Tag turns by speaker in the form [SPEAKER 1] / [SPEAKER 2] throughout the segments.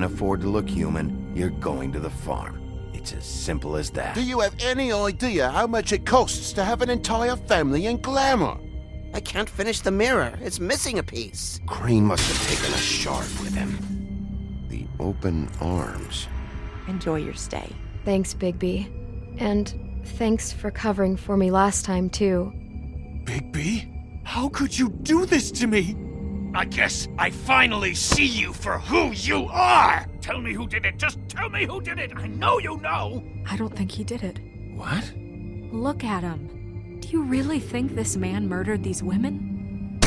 [SPEAKER 1] afford to look human, you're going to the farm. It's as simple as that.
[SPEAKER 2] Do you have any idea how much it costs to have an entire family in glamour?
[SPEAKER 3] I can't finish the mirror. It's missing a piece.
[SPEAKER 1] Crane must have taken a shard with him. The open arms.
[SPEAKER 4] Enjoy your stay.
[SPEAKER 5] Thanks, Bigby. And thanks for covering for me last time, too.
[SPEAKER 6] Bigby? How could you do this to me? I guess I finally see you for who you are! Tell me who did it! Just tell me who did it! I know you know!
[SPEAKER 7] I don't think he did it.
[SPEAKER 1] What?
[SPEAKER 7] Look at him. Do you really think this man murdered these women?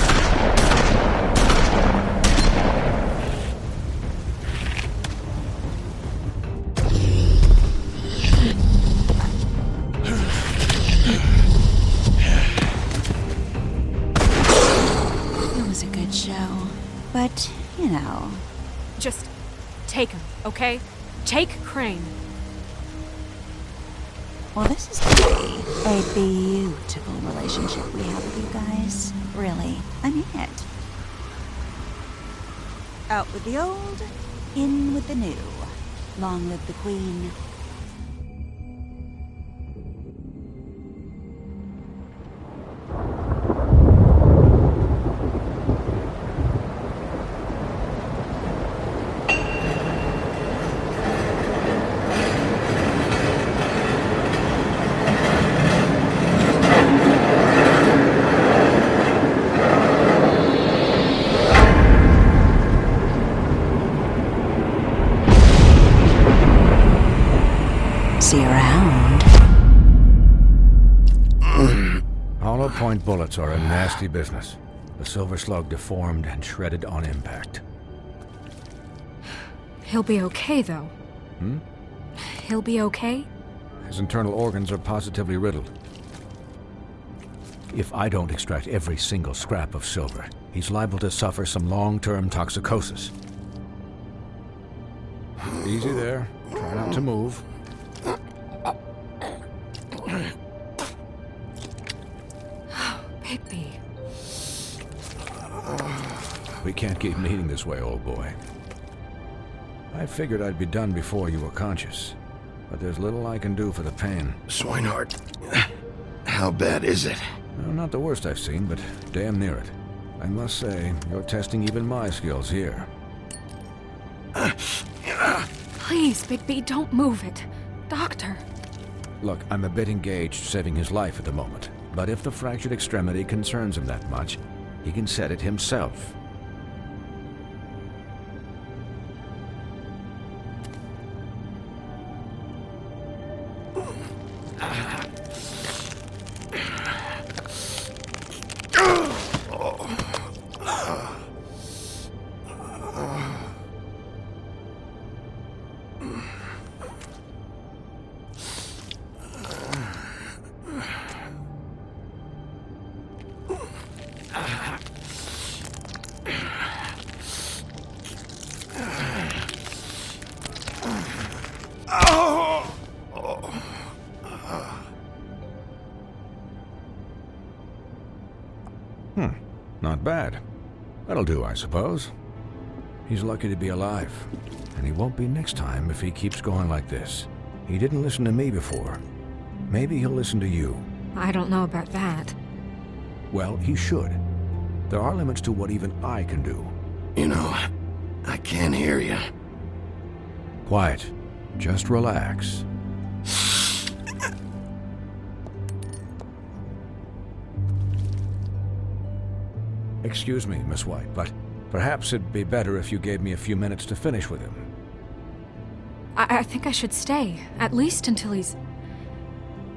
[SPEAKER 4] It was a good show. But, you know.
[SPEAKER 7] Just take him, okay? Take Crane.
[SPEAKER 4] Well, this is gonna be a beautiful relationship we have with you guys. Really. I mean it. Out with the old, in with the new. Long live the Queen. See you around.
[SPEAKER 8] Hollow point bullets are a nasty business. The silver slug deformed and shredded on impact.
[SPEAKER 7] He'll be okay, though. He'll be okay?
[SPEAKER 8] His internal organs are positively riddled. If I don't extract every single scrap of silver, he's liable to suffer some long-term toxicosis. Easy there. Try not to move.
[SPEAKER 7] Bigby.
[SPEAKER 8] We can't keep meeting this way, old boy. I figured I'd be done before you were conscious, but there's little I can do for the pain.
[SPEAKER 1] Swinehart, how bad is it?
[SPEAKER 8] No, not the worst I've seen, but damn near it. I must say, you're testing even my skills here.
[SPEAKER 7] Please, Bigby, don't move it. Doctor.
[SPEAKER 8] Look, I'm a bit engaged saving his life at the moment, but if the fractured extremity concerns him that much, he can set it himself. Not bad. That'll do, I suppose. He's lucky to be alive, and he won't be next time if he keeps going like this. He didn't listen to me before. Maybe he'll listen to you.
[SPEAKER 7] I don't know about that.
[SPEAKER 8] Well, he should. There are limits to what even I can do.
[SPEAKER 1] You know, I can't hear you.
[SPEAKER 8] Quiet. Just relax. Excuse me, Miss White, but perhaps it'd be better if you gave me a few minutes to finish with him.
[SPEAKER 7] I think I should stay, at least until he's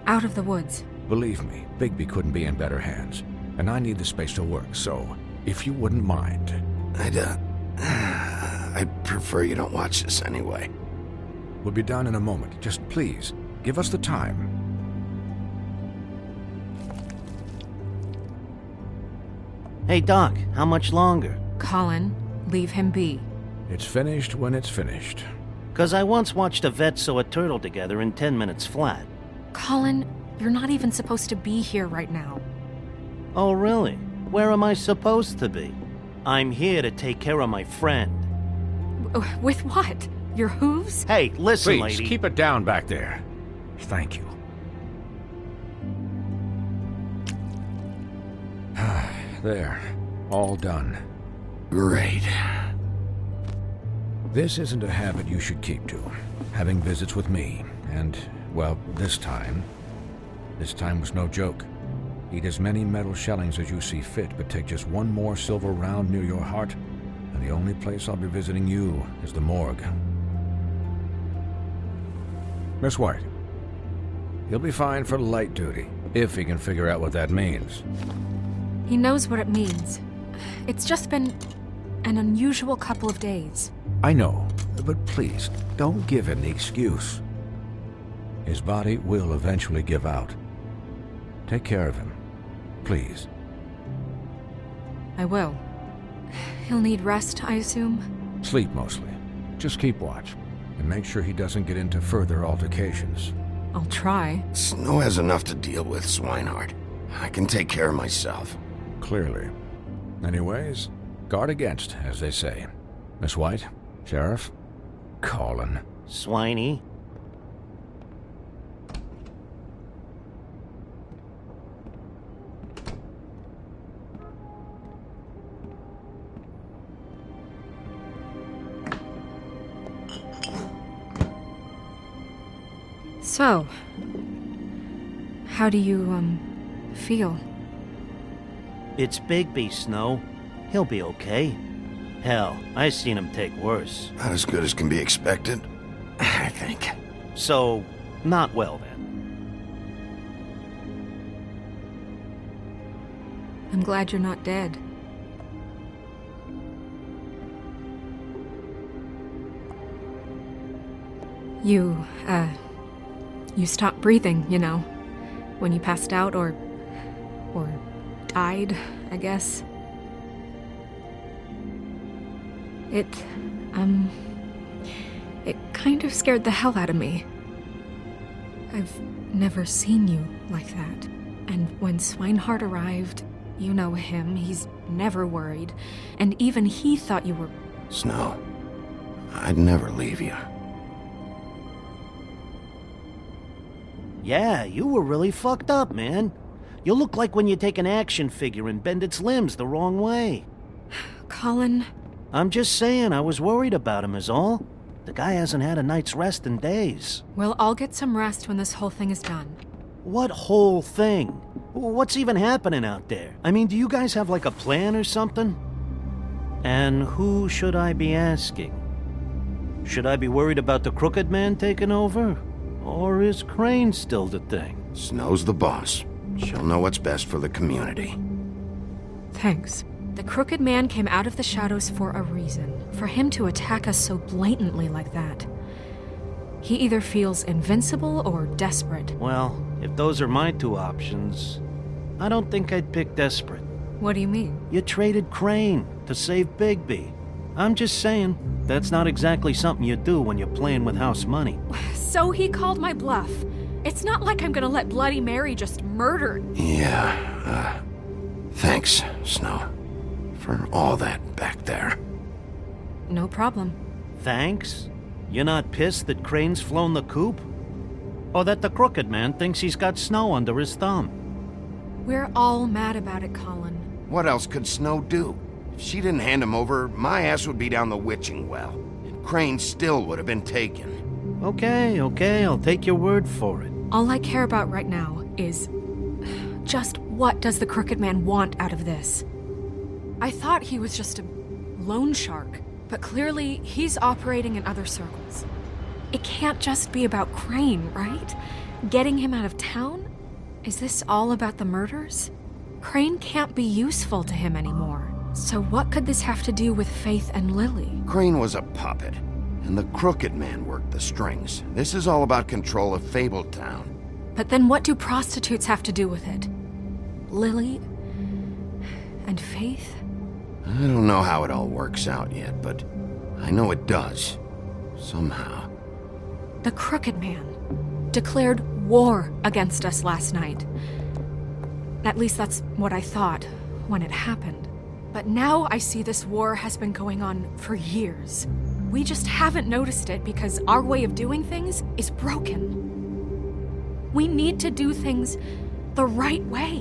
[SPEAKER 7] out of the woods.
[SPEAKER 8] Believe me, Bigby couldn't be in better hands, and I need the space to work, so if you wouldn't mind.
[SPEAKER 1] I'd prefer you don't watch this anyway.
[SPEAKER 8] We'll be done in a moment. Just please, give us the time.
[SPEAKER 3] Hey, Doc, how much longer?
[SPEAKER 7] Colin, leave him be.
[SPEAKER 8] It's finished when it's finished.
[SPEAKER 3] 'Cause I once watched a vet sew a turtle together in 10 minutes flat.
[SPEAKER 7] Colin, you're not even supposed to be here right now.
[SPEAKER 3] Oh, really? Where am I supposed to be? I'm here to take care of my friend.
[SPEAKER 7] With what? Your hooves?
[SPEAKER 3] Hey, listen,
[SPEAKER 8] Please,
[SPEAKER 3] lady.
[SPEAKER 8] keep it down back there. Thank you. There. All done.
[SPEAKER 1] Great.
[SPEAKER 8] This isn't a habit you should keep to. Having visits with me. And, well, this time was no joke. Eat as many metal shellings as you see fit, but take just one more silver round near your heart, and the only place I'll be visiting you is the morgue. Miss White, he'll be fine for light duty, if he can figure out what that means.
[SPEAKER 7] He knows what it means. It's just been an unusual couple of days.
[SPEAKER 8] I know, but please, don't give him the excuse. His body will eventually give out. Take care of him, please.
[SPEAKER 7] I will. He'll need rest, I assume?
[SPEAKER 8] Sleep mostly. Just keep watch, and make sure he doesn't get into further altercations.
[SPEAKER 7] I'll try.
[SPEAKER 1] Snow has enough to deal with, Swinehart. I can take care of myself.
[SPEAKER 8] Clearly. Anyways, guard against, as they say. Miss White, Sheriff, Colin.
[SPEAKER 3] Swiney.
[SPEAKER 7] So, how do you, feel?
[SPEAKER 3] It's Bigby, Snow. He'll be okay. Hell, I seen him take worse.
[SPEAKER 1] Not as good as can be expected, I think.
[SPEAKER 3] So, not well then.
[SPEAKER 7] I'm glad you're not dead. You stopped breathing, you know, when you passed out or died, I guess. It kind of scared the hell out of me. I've never seen you like that. And when Swinehart arrived, you know him, he's never worried. And even he thought you were...
[SPEAKER 1] Snow, I'd never leave you.
[SPEAKER 3] Yeah, you were really fucked up, man. You look like when you take an action figure and bend its limbs the wrong way.
[SPEAKER 7] Colin...
[SPEAKER 3] I'm just saying, I was worried about him is all. The guy hasn't had a night's rest in days.
[SPEAKER 7] Well, I'll get some rest when this whole thing is done.
[SPEAKER 3] What whole thing? What's even happening out there? I mean, do you guys have like a plan or something? And who should I be asking? Should I be worried about the Crooked Man taking over? Or is Crane still the thing?
[SPEAKER 1] Snow's the boss. She'll know what's best for the community.
[SPEAKER 7] Thanks. The Crooked Man came out of the shadows for a reason. For him to attack us so blatantly like that. He either feels invincible or desperate.
[SPEAKER 3] Well, if those are my two options, I don't think I'd pick desperate.
[SPEAKER 7] What do you mean?
[SPEAKER 3] You traded Crane to save Bigby. I'm just saying, that's not exactly something you do when you're playing with house money.
[SPEAKER 7] So he called my bluff. It's not like I'm gonna let Bloody Mary just murder...
[SPEAKER 1] Yeah, thanks, Snow, for all that back there.
[SPEAKER 7] No problem.
[SPEAKER 3] Thanks? You're not pissed that Crane's flown the coop? Or that the Crooked Man thinks he's got Snow under his thumb?
[SPEAKER 7] We're all mad about it, Colin.
[SPEAKER 2] What else could Snow do? If she didn't hand him over, my ass would be down the witching well. And Crane still would have been taken.
[SPEAKER 3] Okay, I'll take your word for it.
[SPEAKER 7] All I care about right now is... just what does the Crooked Man want out of this? I thought he was just a loan shark, but clearly he's operating in other circles. It can't just be about Crane, right? Getting him out of town? Is this all about the murders? Crane can't be useful to him anymore. So what could this have to do with Faith and Lily?
[SPEAKER 2] Crane was a puppet, and the Crooked Man worked the strings. This is all about control of Fabletown.
[SPEAKER 7] But then what do prostitutes have to do with it? Lily? And Faith?
[SPEAKER 2] I don't know how it all works out yet, but I know it does. Somehow.
[SPEAKER 7] The Crooked Man declared war against us last night. At least that's what I thought when it happened. But now I see this war has been going on for years. We just haven't noticed it because our way of doing things is broken. We need to do things the right way.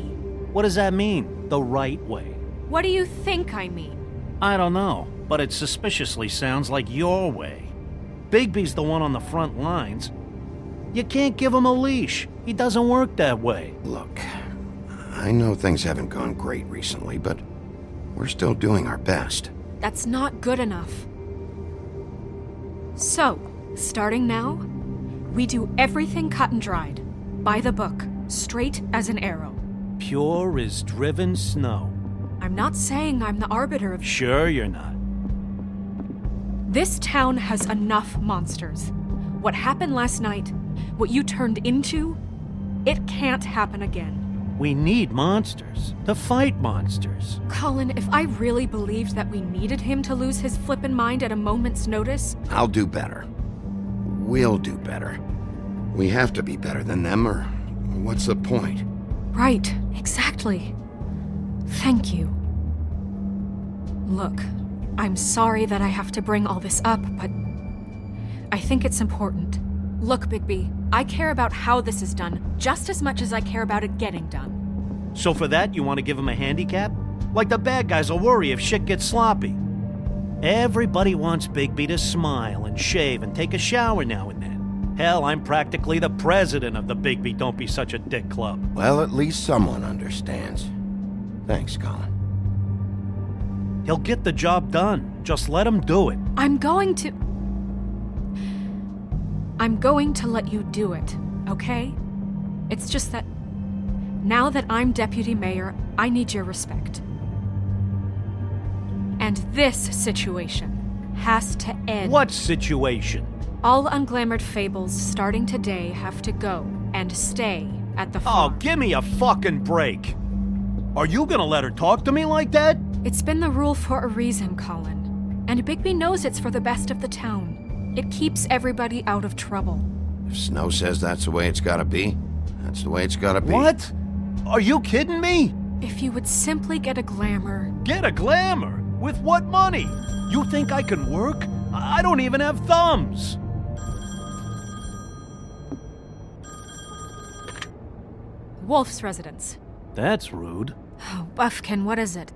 [SPEAKER 3] What does that mean, the right way?
[SPEAKER 7] What do you think I mean?
[SPEAKER 3] I don't know, but it suspiciously sounds like your way. Bigby's the one on the front lines. You can't give him a leash. He doesn't work that way.
[SPEAKER 2] Look, I know things haven't gone great recently, but we're still doing our best.
[SPEAKER 7] That's not good enough. So, starting now, we do everything cut and dried, by the book, straight as an arrow.
[SPEAKER 3] Pure as driven snow.
[SPEAKER 7] I'm not saying I'm the arbiter of...
[SPEAKER 3] Sure you're not.
[SPEAKER 7] This town has enough monsters. What happened last night, what you turned into, it can't happen again.
[SPEAKER 3] We need monsters to fight monsters.
[SPEAKER 7] Colin, if I really believed that we needed him to lose his flippin' mind at a moment's notice...
[SPEAKER 2] I'll do better. We'll do better. We have to be better than them, or what's the point?
[SPEAKER 7] Right, exactly. Thank you. Look, I'm sorry that I have to bring all this up, but I think it's important. Look, Bigby, I care about how this is done just as much as I care about it getting done.
[SPEAKER 3] So for that, you want to give him a handicap? Like the bad guys will worry if shit gets sloppy. Everybody wants Bigby to smile and shave and take a shower now and then. Hell, I'm practically the president of the Bigby Don't Be Such a Dick Club.
[SPEAKER 2] Well, at least someone understands. Thanks, Colin.
[SPEAKER 3] He'll get the job done. Just let him do it.
[SPEAKER 7] I'm going to let you do it, okay? It's just that now that I'm deputy mayor, I need your respect. And this situation has to end.
[SPEAKER 3] What situation?
[SPEAKER 7] All unglamored fables starting today have to go and stay at the
[SPEAKER 3] Oh,
[SPEAKER 7] farm.
[SPEAKER 3] give me a fucking break. Are you gonna let her talk to me like that?
[SPEAKER 7] It's been the rule for a reason, Colin. And Bigby knows it's for the best of the town. It keeps everybody out of trouble.
[SPEAKER 2] If Snow says that's the way it's gotta be, that's the way it's gotta be.
[SPEAKER 3] What? Are you kidding me?
[SPEAKER 7] If you would simply get a glamour.
[SPEAKER 3] Get a glamour? With what money? You think I can work? I don't even have thumbs.
[SPEAKER 7] Wolf's residence.
[SPEAKER 3] That's rude.
[SPEAKER 7] Oh, Buffkin, what is it?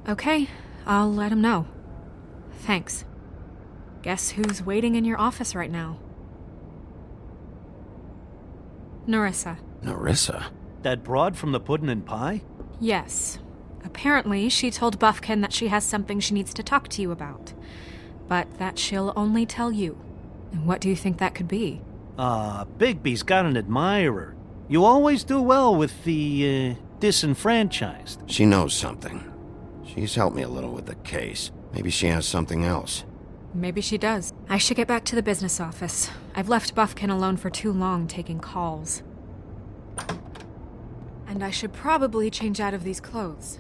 [SPEAKER 7] Okay, I'll let him know. Thanks. Guess who's waiting in your office right now? Narissa.
[SPEAKER 2] Narissa?
[SPEAKER 3] That broad from the puddin' and pie?
[SPEAKER 7] Yes. Apparently, she told Buffkin that she has something she needs to talk to you about. But that she'll only tell you. And what do you think that could be?
[SPEAKER 3] Bigby's got an admirer. You always do well with the, disenfranchised.
[SPEAKER 2] She knows something. She's helped me a little with the case. Maybe she has something else.
[SPEAKER 7] Maybe she does. I should get back to the business office. I've left Buffkin alone for too long taking calls. And I should probably change out of these clothes.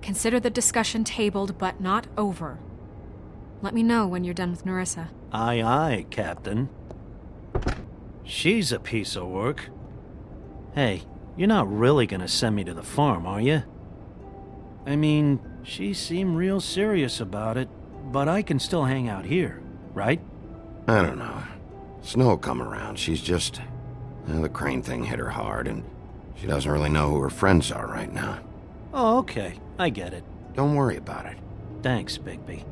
[SPEAKER 7] Consider the discussion tabled, but not over. Let me know when you're done with Narissa.
[SPEAKER 3] Aye, aye, Captain. She's a piece of work. Hey, you're not really gonna send me to the farm, are you? I mean, she seemed real serious about it, but I can still hang out here, right?
[SPEAKER 2] I don't know. Snow will come around. She's just... the Crane thing hit her hard, and she doesn't really know who her friends are right now.
[SPEAKER 3] Oh, okay. I get it.
[SPEAKER 2] Don't worry about it.
[SPEAKER 3] Thanks, Bigby.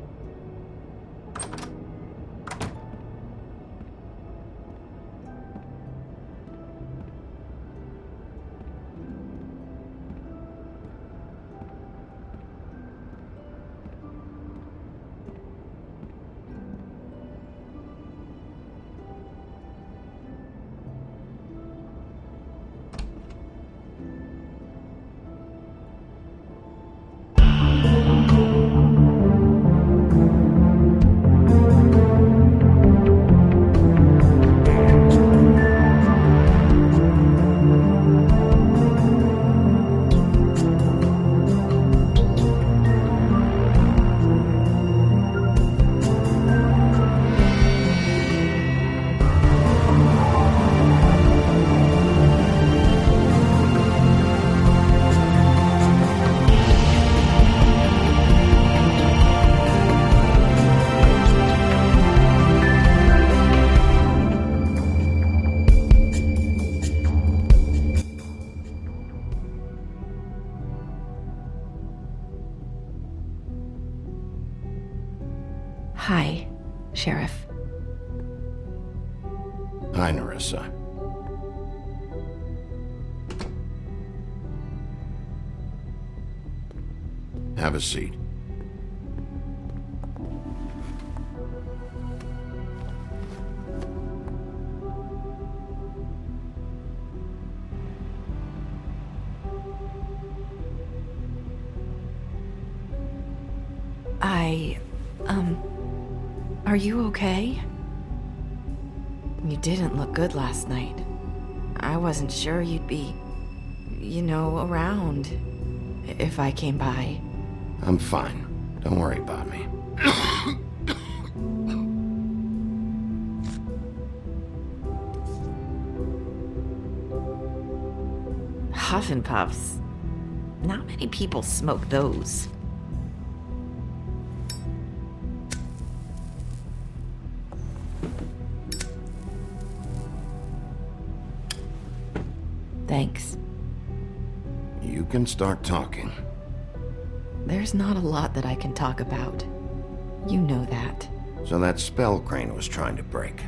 [SPEAKER 5] Hi, Sheriff.
[SPEAKER 2] Hi, Nerissa. Have a seat.
[SPEAKER 5] Are you okay? You didn't look good last night. I wasn't sure you'd be, around if I came by.
[SPEAKER 2] I'm fine. Don't worry about me.
[SPEAKER 5] Huff and Puffs. Not many people smoke those. Thanks.
[SPEAKER 2] You can start talking.
[SPEAKER 5] There's not a lot that I can talk about. You know that.
[SPEAKER 2] So that spell Crane was trying to break.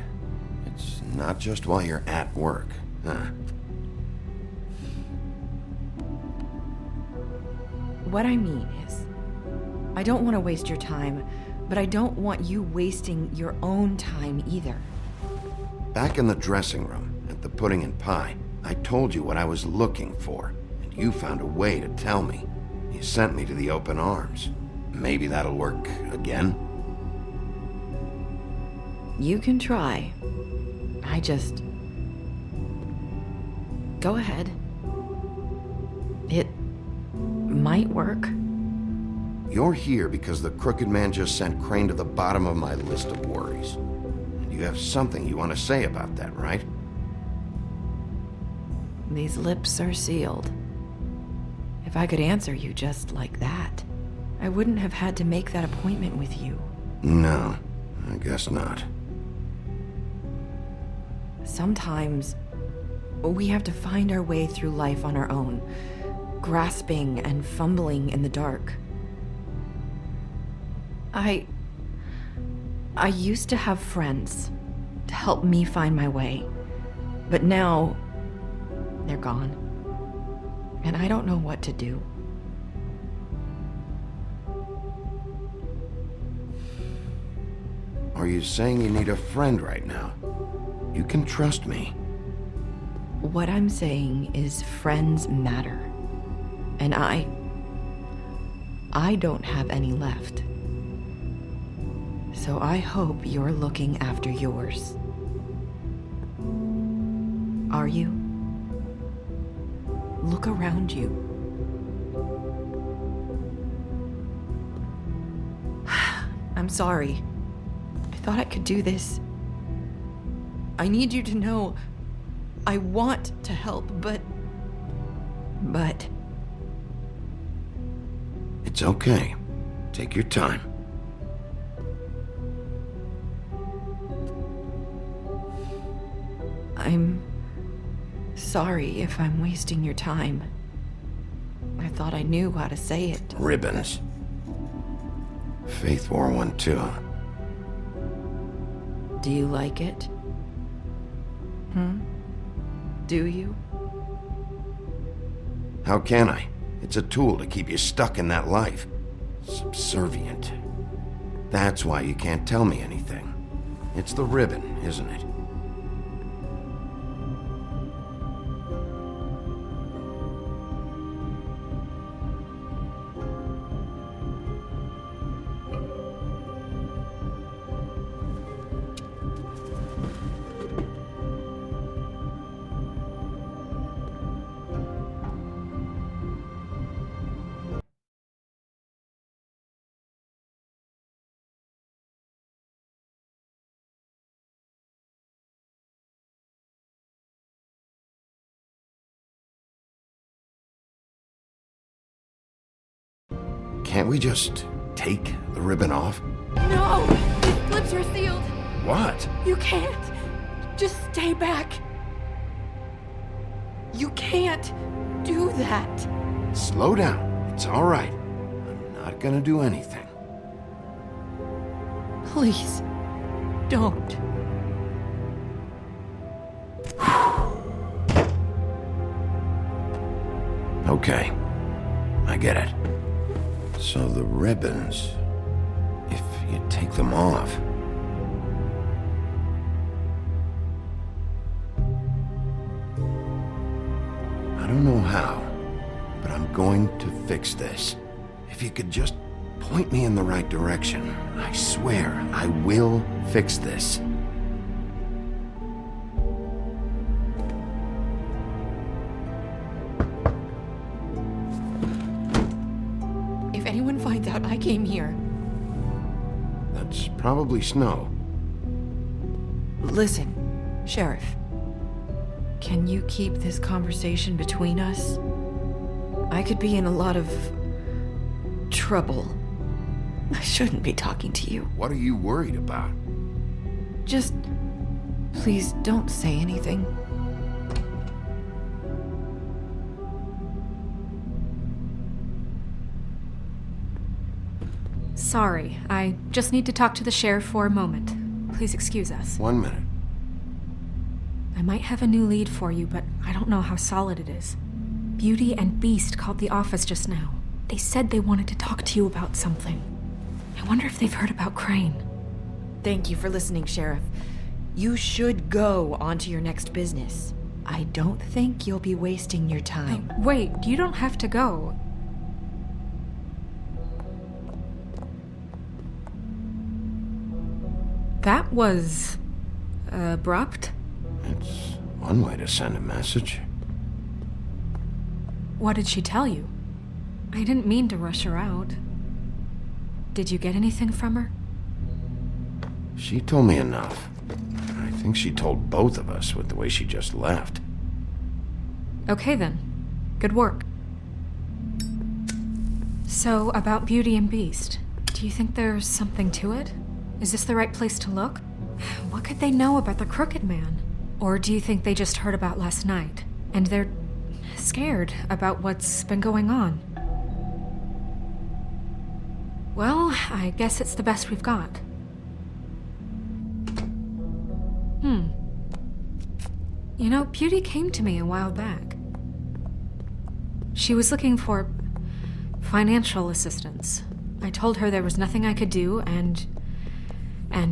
[SPEAKER 2] It's not just while you're at work, huh?
[SPEAKER 9] What I mean is, I don't want to waste your time, but I don't want you wasting your own time either.
[SPEAKER 2] Back in the dressing room, at the pudding and pie, I told you what I was looking for, and you found a way to tell me. You sent me to the open arms. Maybe that'll work again?
[SPEAKER 9] You can try. Go ahead. It might work.
[SPEAKER 2] You're here because the Crooked Man just sent Crane to the bottom of my list of worries. And you have something you want to say about that, right?
[SPEAKER 9] These lips are sealed. If I could answer you just like that, I wouldn't have had to make that appointment with you.
[SPEAKER 2] No, I guess not.
[SPEAKER 9] Sometimes, we have to find our way through life on our own, grasping and fumbling in the dark. I used to have friends to help me find my way, but now they're gone, and I don't know what to do.
[SPEAKER 2] Are you saying you need a friend right now? You can trust me.
[SPEAKER 9] What I'm saying is friends matter, and I don't have any left. So I hope you're looking after yours. Are you? Look around you. I'm sorry. I thought I could do this. I need you to know I want to help, but...
[SPEAKER 2] It's okay. Take your time.
[SPEAKER 9] I'm sorry if I'm wasting your time. I thought I knew how to say it.
[SPEAKER 2] Ribbons. Faith wore one too.
[SPEAKER 9] Do you like it? Do you?
[SPEAKER 2] How can I? It's a tool to keep you stuck in that life. Subservient. That's why you can't tell me anything. It's the ribbon, isn't it? Can't we just take the ribbon off?
[SPEAKER 7] No! His lips are sealed!
[SPEAKER 2] What?
[SPEAKER 7] You can't! Just stay back! You can't do that!
[SPEAKER 2] Slow down. It's all right. I'm not gonna do anything.
[SPEAKER 9] Please, don't.
[SPEAKER 2] Okay, I get it. So the ribbons, if you take them off... I don't know how, but I'm going to fix this. If you could just point me in the right direction, I swear I will fix this.
[SPEAKER 9] If anyone finds out I came here...
[SPEAKER 2] That's probably Snow.
[SPEAKER 9] Listen, Sheriff. Can you keep this conversation between us? I could be in a lot of... trouble. I shouldn't be talking to you.
[SPEAKER 2] What are you worried about?
[SPEAKER 9] Just... please don't say anything.
[SPEAKER 7] Sorry, I just need to talk to the sheriff for a moment. Please excuse us.
[SPEAKER 2] 1 minute.
[SPEAKER 7] I might have a new lead for you, but I don't know how solid it is. Beauty and Beast called the office just now. They said they wanted to talk to you about something. I wonder if they've heard about Crane.
[SPEAKER 9] Thank you for listening, Sheriff. You should go on to your next business. I don't think you'll be wasting your time.
[SPEAKER 7] Wait, you don't have to go. That was... abrupt?
[SPEAKER 2] It's one way to send a message.
[SPEAKER 7] What did she tell you? I didn't mean to rush her out. Did you get anything from her?
[SPEAKER 2] She told me enough. I think she told both of us with the way she just left.
[SPEAKER 7] Okay then. Good work. So, about Beauty and Beast, do you think there's something to it? Is this the right place to look? What could they know about the Crooked Man? Or do you think they just heard about last night, and they're scared about what's been going on? Well, I guess it's the best we've got. You know, Beauty came to me a while back. She was looking for financial assistance. I told her there was nothing I could do, and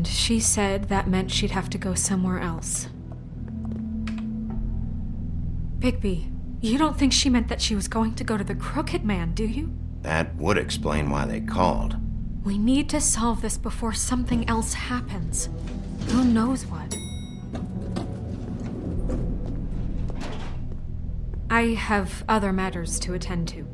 [SPEAKER 7] she said that meant she'd have to go somewhere else. Bigby, you don't think she meant that she was going to go to the Crooked Man, do you?
[SPEAKER 2] That would explain why they called.
[SPEAKER 7] We need to solve this before something else happens. Who knows what? I have other matters to attend to.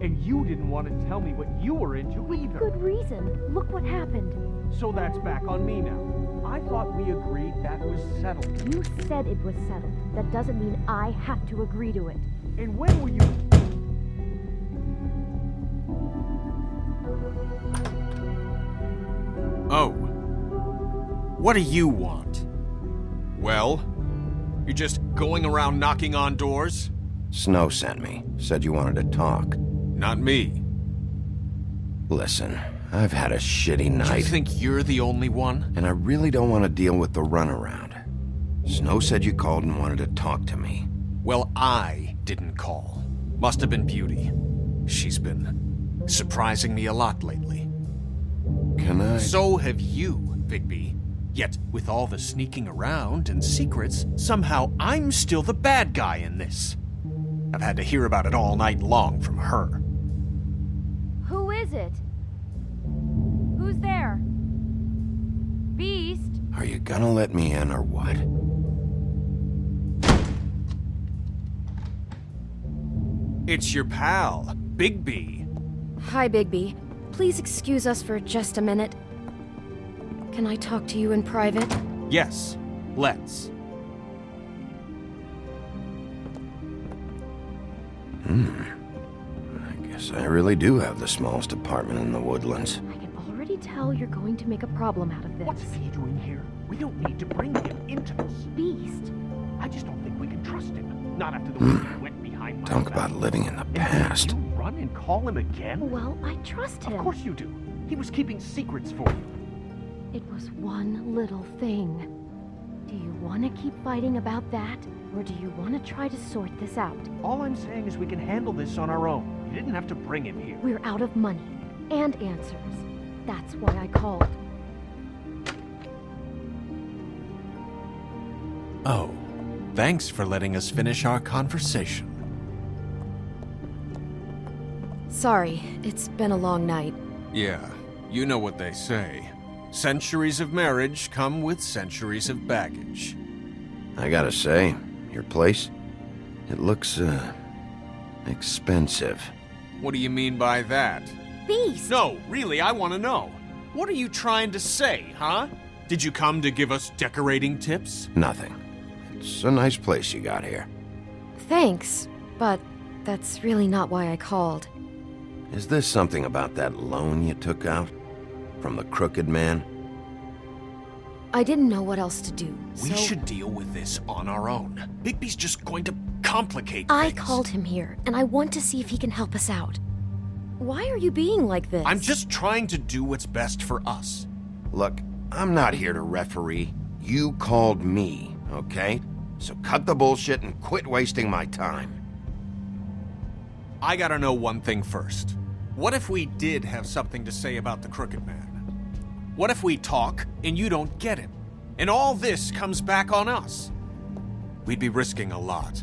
[SPEAKER 10] And you didn't want to tell me what you were into either.
[SPEAKER 11] Good reason. Look what happened.
[SPEAKER 10] So that's back on me now. I thought we agreed that was settled.
[SPEAKER 11] You said it was settled. That doesn't mean I have to agree to it.
[SPEAKER 10] And when were you...
[SPEAKER 6] Oh. What do you want? Well? You're just going around knocking on doors?
[SPEAKER 2] Snow sent me. Said you wanted to talk.
[SPEAKER 6] Not me.
[SPEAKER 2] Listen, I've had a shitty night.
[SPEAKER 6] Do you think you're the only one?
[SPEAKER 2] And I really don't want to deal with the runaround. Snow said you called and wanted to talk to me.
[SPEAKER 6] Well, I didn't call. Must have been Beauty. She's been surprising me a lot lately.
[SPEAKER 2] Can I...
[SPEAKER 6] So have you, Bigby. Yet, with all the sneaking around and secrets, somehow I'm still the bad guy in this. I've had to hear about it all night long from her.
[SPEAKER 11] Who is it? Who's there? Beast?
[SPEAKER 2] Are you gonna let me in or what?
[SPEAKER 6] It's your pal, Bigby.
[SPEAKER 11] Hi, Bigby. Please excuse us for just a minute. Can I talk to you in private?
[SPEAKER 6] Yes, let's.
[SPEAKER 2] I guess I really do have the smallest apartment in the Woodlands.
[SPEAKER 11] I can already already tell you're going to make a problem out of this.
[SPEAKER 10] What's he doing here? We don't need to bring him into this.
[SPEAKER 11] Beast.
[SPEAKER 10] I just don't think we can trust him. Not after the way he went behind my
[SPEAKER 2] Talk
[SPEAKER 10] back.
[SPEAKER 2] about living in the
[SPEAKER 10] And
[SPEAKER 2] past.
[SPEAKER 10] you run and call him again?
[SPEAKER 11] Well, I trust him.
[SPEAKER 10] Of course you do. He was keeping secrets for you.
[SPEAKER 11] It was one little thing. Do you want to keep fighting about that? Or do you want to try to sort this out?
[SPEAKER 10] All I'm saying is we can handle this on our own. You didn't have to bring him here.
[SPEAKER 11] We're out of money and answers. That's why I called.
[SPEAKER 6] Oh, thanks for letting us finish our conversation.
[SPEAKER 11] Sorry, it's been a long night.
[SPEAKER 6] Yeah, you know what they say. Centuries of marriage come with centuries of baggage.
[SPEAKER 2] I gotta say, your place, it looks, expensive.
[SPEAKER 6] What do you mean by that?
[SPEAKER 11] Beast!
[SPEAKER 6] No, really, I want to know. What are you trying to say, huh? Did you come to give us decorating tips?
[SPEAKER 2] Nothing. It's a nice place you got here.
[SPEAKER 11] Thanks, but that's really not why I called.
[SPEAKER 2] Is this something about that loan you took out? From the crooked man?
[SPEAKER 11] I didn't know what else to do,
[SPEAKER 6] We
[SPEAKER 11] so
[SPEAKER 6] should deal with this on our own. Bigby's just going to complicate
[SPEAKER 11] I
[SPEAKER 6] things.
[SPEAKER 11] called him here, and I want to see if he can help us out. Why are you being like this?
[SPEAKER 6] I'm just trying to do what's best for us.
[SPEAKER 2] Look, I'm not here to referee. You called me, okay? So cut the bullshit and quit wasting my time.
[SPEAKER 6] I gotta know one thing first. What if we did have something to say about the Crooked Man? What if we talk and you don't get him? And all this comes back on us? We'd be risking a lot.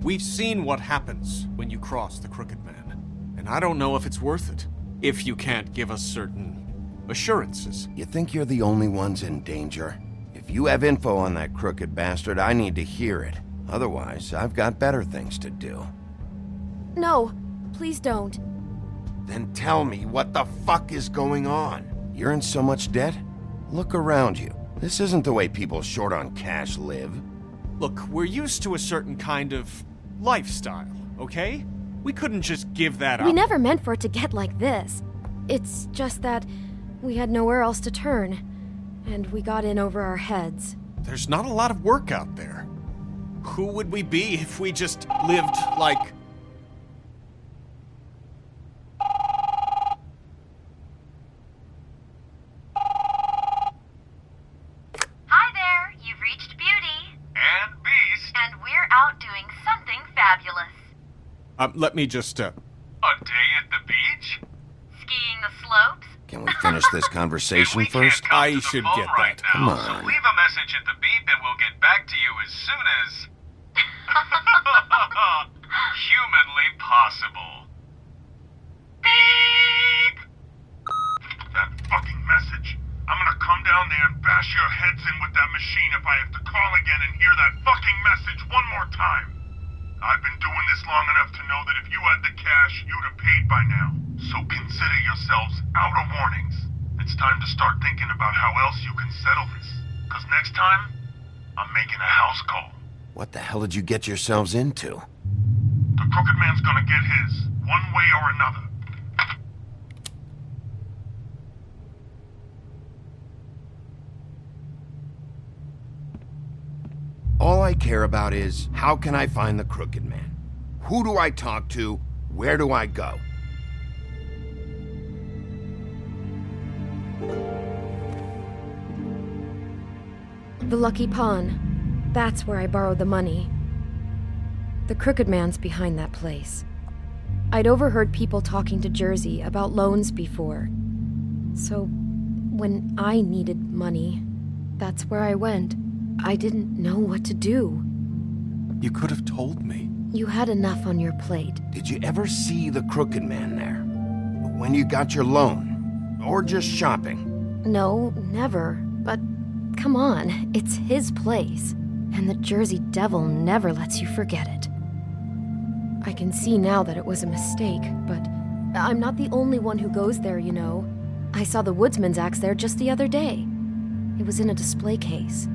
[SPEAKER 6] We've seen what happens when you cross the Crooked Man. And I don't know if it's worth it, if you can't give us certain assurances.
[SPEAKER 2] You think you're the only ones in danger? If you have info on that crooked bastard, I need to hear it. Otherwise, I've got better things to do.
[SPEAKER 11] No, please don't.
[SPEAKER 2] Then tell me what the fuck is going on? You're in so much debt? Look around you. This isn't the way people short on cash live.
[SPEAKER 6] Look, we're used to a certain kind of lifestyle, okay? We couldn't just give that up.
[SPEAKER 11] We never meant for it to get like this. It's just that we had nowhere else to turn, and we got in over our heads.
[SPEAKER 6] There's not a lot of work out there. Who would we be if we just lived like...
[SPEAKER 12] Hi there, you've reached Beauty.
[SPEAKER 6] And Beast.
[SPEAKER 12] And we're out doing something fabulous.
[SPEAKER 6] Let me just,
[SPEAKER 13] A day at the beach?
[SPEAKER 12] Skiing the slopes?
[SPEAKER 2] Can we finish this conversation
[SPEAKER 13] We can't
[SPEAKER 2] first?
[SPEAKER 13] come
[SPEAKER 6] I
[SPEAKER 13] to the
[SPEAKER 6] should
[SPEAKER 13] phone
[SPEAKER 6] get
[SPEAKER 13] right
[SPEAKER 6] that.
[SPEAKER 13] now,
[SPEAKER 2] Come
[SPEAKER 13] so
[SPEAKER 2] on.
[SPEAKER 13] leave a message at the beep and we'll get back to you as soon as... humanly possible. Beep! That fucking message. I'm gonna come down there and bash your heads in with that machine if I have to call again and hear that fucking message one more time. I've been doing this long enough to know that if you had the cash, you'd have paid by now. So consider yourselves out of warnings. It's time to start thinking about how else you can settle this. Cause next time, I'm making a house call.
[SPEAKER 2] What the hell did you get yourselves into?
[SPEAKER 13] The Crooked Man's gonna get his, one way or another.
[SPEAKER 2] All I care about is, how can I find the Crooked Man? Who do I talk to? Where do I go?
[SPEAKER 11] The Lucky Pawn. That's where I borrowed the money. The Crooked Man's behind that place. I'd overheard people talking to Jersey about loans before. So, when I needed money, that's where I went. I didn't know what to do.
[SPEAKER 6] You could have told me.
[SPEAKER 11] You had enough on your plate.
[SPEAKER 2] Did you ever see the Crooked Man there? When you got your loan? Or just shopping?
[SPEAKER 11] No, never. But come on, it's his place. And the Jersey Devil never lets you forget it. I can see now that it was a mistake, but I'm not the only one who goes there, you know. I saw the Woodsman's axe there just the other day. It was in a display case.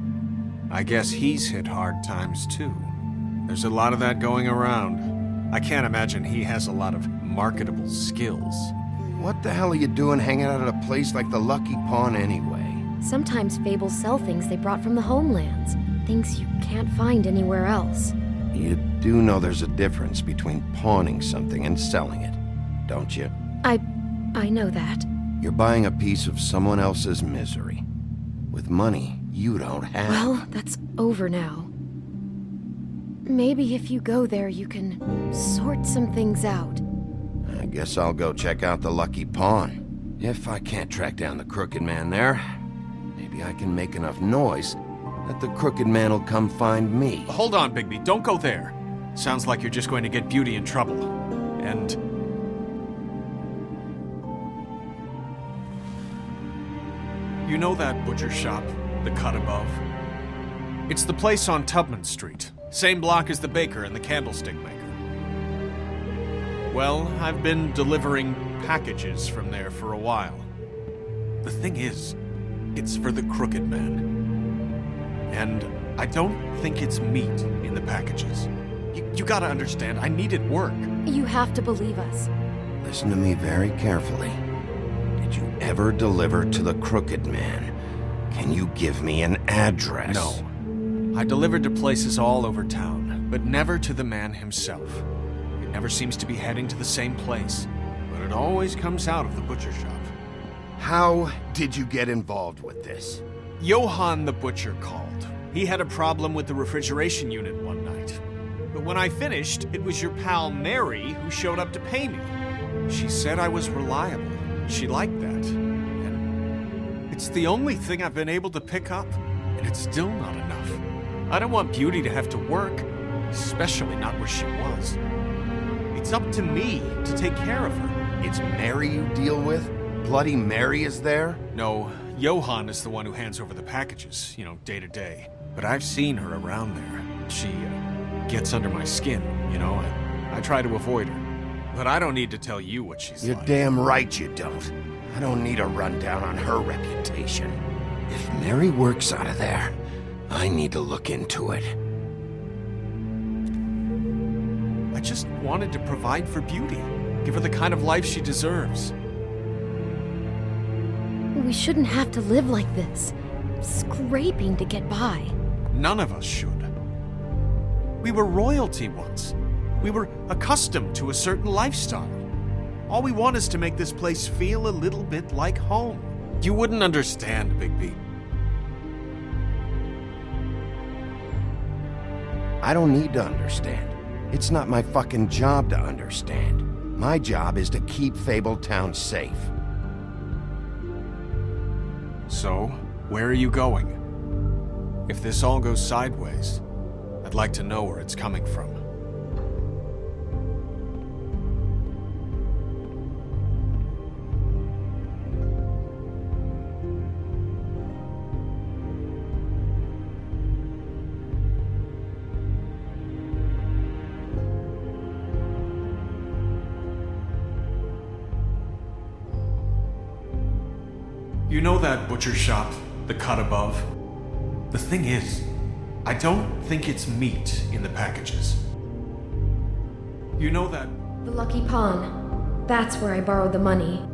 [SPEAKER 6] I guess he's hit hard times too. There's a lot of that going around. I can't imagine he has a lot of marketable skills.
[SPEAKER 2] What the hell are you doing hanging out at a place like the Lucky Pawn anyway?
[SPEAKER 11] Sometimes fables sell things they brought from the homelands. Things you can't find anywhere else.
[SPEAKER 2] You do know there's a difference between pawning something and selling it, don't you?
[SPEAKER 11] I know that.
[SPEAKER 2] You're buying a piece of someone else's misery. With money you don't have.
[SPEAKER 11] Well, that's over now. Maybe if you go there, you can sort some things out.
[SPEAKER 2] I guess I'll go check out the Lucky Pawn. If I can't track down the Crooked Man there, maybe I can make enough noise that the Crooked Man will come find me.
[SPEAKER 6] Hold on, Bigby. Don't go there. Sounds like you're just going to get Beauty in trouble. And... you know that butcher shop, the cut above? It's the place on Tubman Street. Same block as the baker and the candlestick maker. Well, I've been delivering packages from there for a while. The thing is, it's for the Crooked Man. And I don't think it's meat in the packages. You gotta understand, I needed work.
[SPEAKER 11] You have to believe us.
[SPEAKER 2] Listen to me very carefully. Did you ever deliver to the Crooked Man? Can you give me an address?
[SPEAKER 6] No. I delivered to places all over town, but never to the man himself. It never seems to be heading to the same place, but it always comes out of the butcher shop.
[SPEAKER 2] How did you get involved with this?
[SPEAKER 6] Johann the butcher called. He had a problem with the refrigeration unit one night. But when I finished, it was your pal Mary who showed up to pay me. She said I was reliable. She liked that. And it's the only thing I've been able to pick up, and it's still not enough. I don't want Beauty to have to work, especially not where she was. It's up to me to take care of her.
[SPEAKER 2] It's Mary you deal with? Bloody Mary is there?
[SPEAKER 6] No, Johann is the one who hands over the packages, day to day. But I've seen her around there. She gets under my skin, I try to avoid her. But I don't need to tell you what she's
[SPEAKER 2] You're
[SPEAKER 6] like.
[SPEAKER 2] damn right you don't. I don't need a rundown on her reputation. If Mary works out of there, I need to look into it.
[SPEAKER 6] I just wanted to provide for Beauty. Give her the kind of life she deserves.
[SPEAKER 11] We shouldn't have to live like this, scraping to get by.
[SPEAKER 6] None of us should. We were royalty once. We were accustomed to a certain lifestyle. All we want is to make this place feel a little bit like home. You wouldn't understand, Bigby.
[SPEAKER 2] I don't need to understand. It's not my fucking job to understand. My job is to keep Fabletown safe.
[SPEAKER 6] So, where are you going? If this all goes sideways, I'd like to know where it's coming from. You know that butcher shop, the cut above? The thing is, I don't think it's meat in the packages. You know that...
[SPEAKER 11] The Lucky Pawn. That's where I borrowed the money.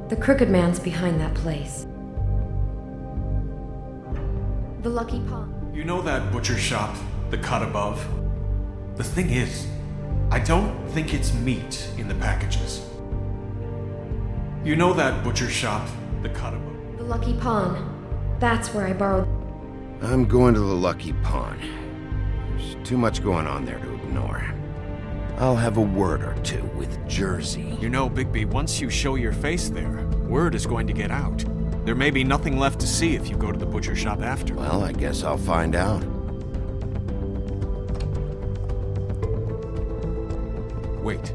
[SPEAKER 11] The Crooked Man's behind that place. The Lucky Pawn.
[SPEAKER 6] You know that butcher shop, the cut above? The thing is, I don't think it's meat in the packages. You know that butcher shop, the cut above?
[SPEAKER 11] The Lucky Pawn. That's where I borrowed...
[SPEAKER 2] I'm going to the Lucky Pawn. There's too much going on there to ignore. I'll have a word or two with Jersey.
[SPEAKER 6] You know, Bigby, once you show your face there, word is going to get out. There may be nothing left to see if you go to the butcher shop after.
[SPEAKER 2] Well, I guess I'll find out.
[SPEAKER 6] Wait.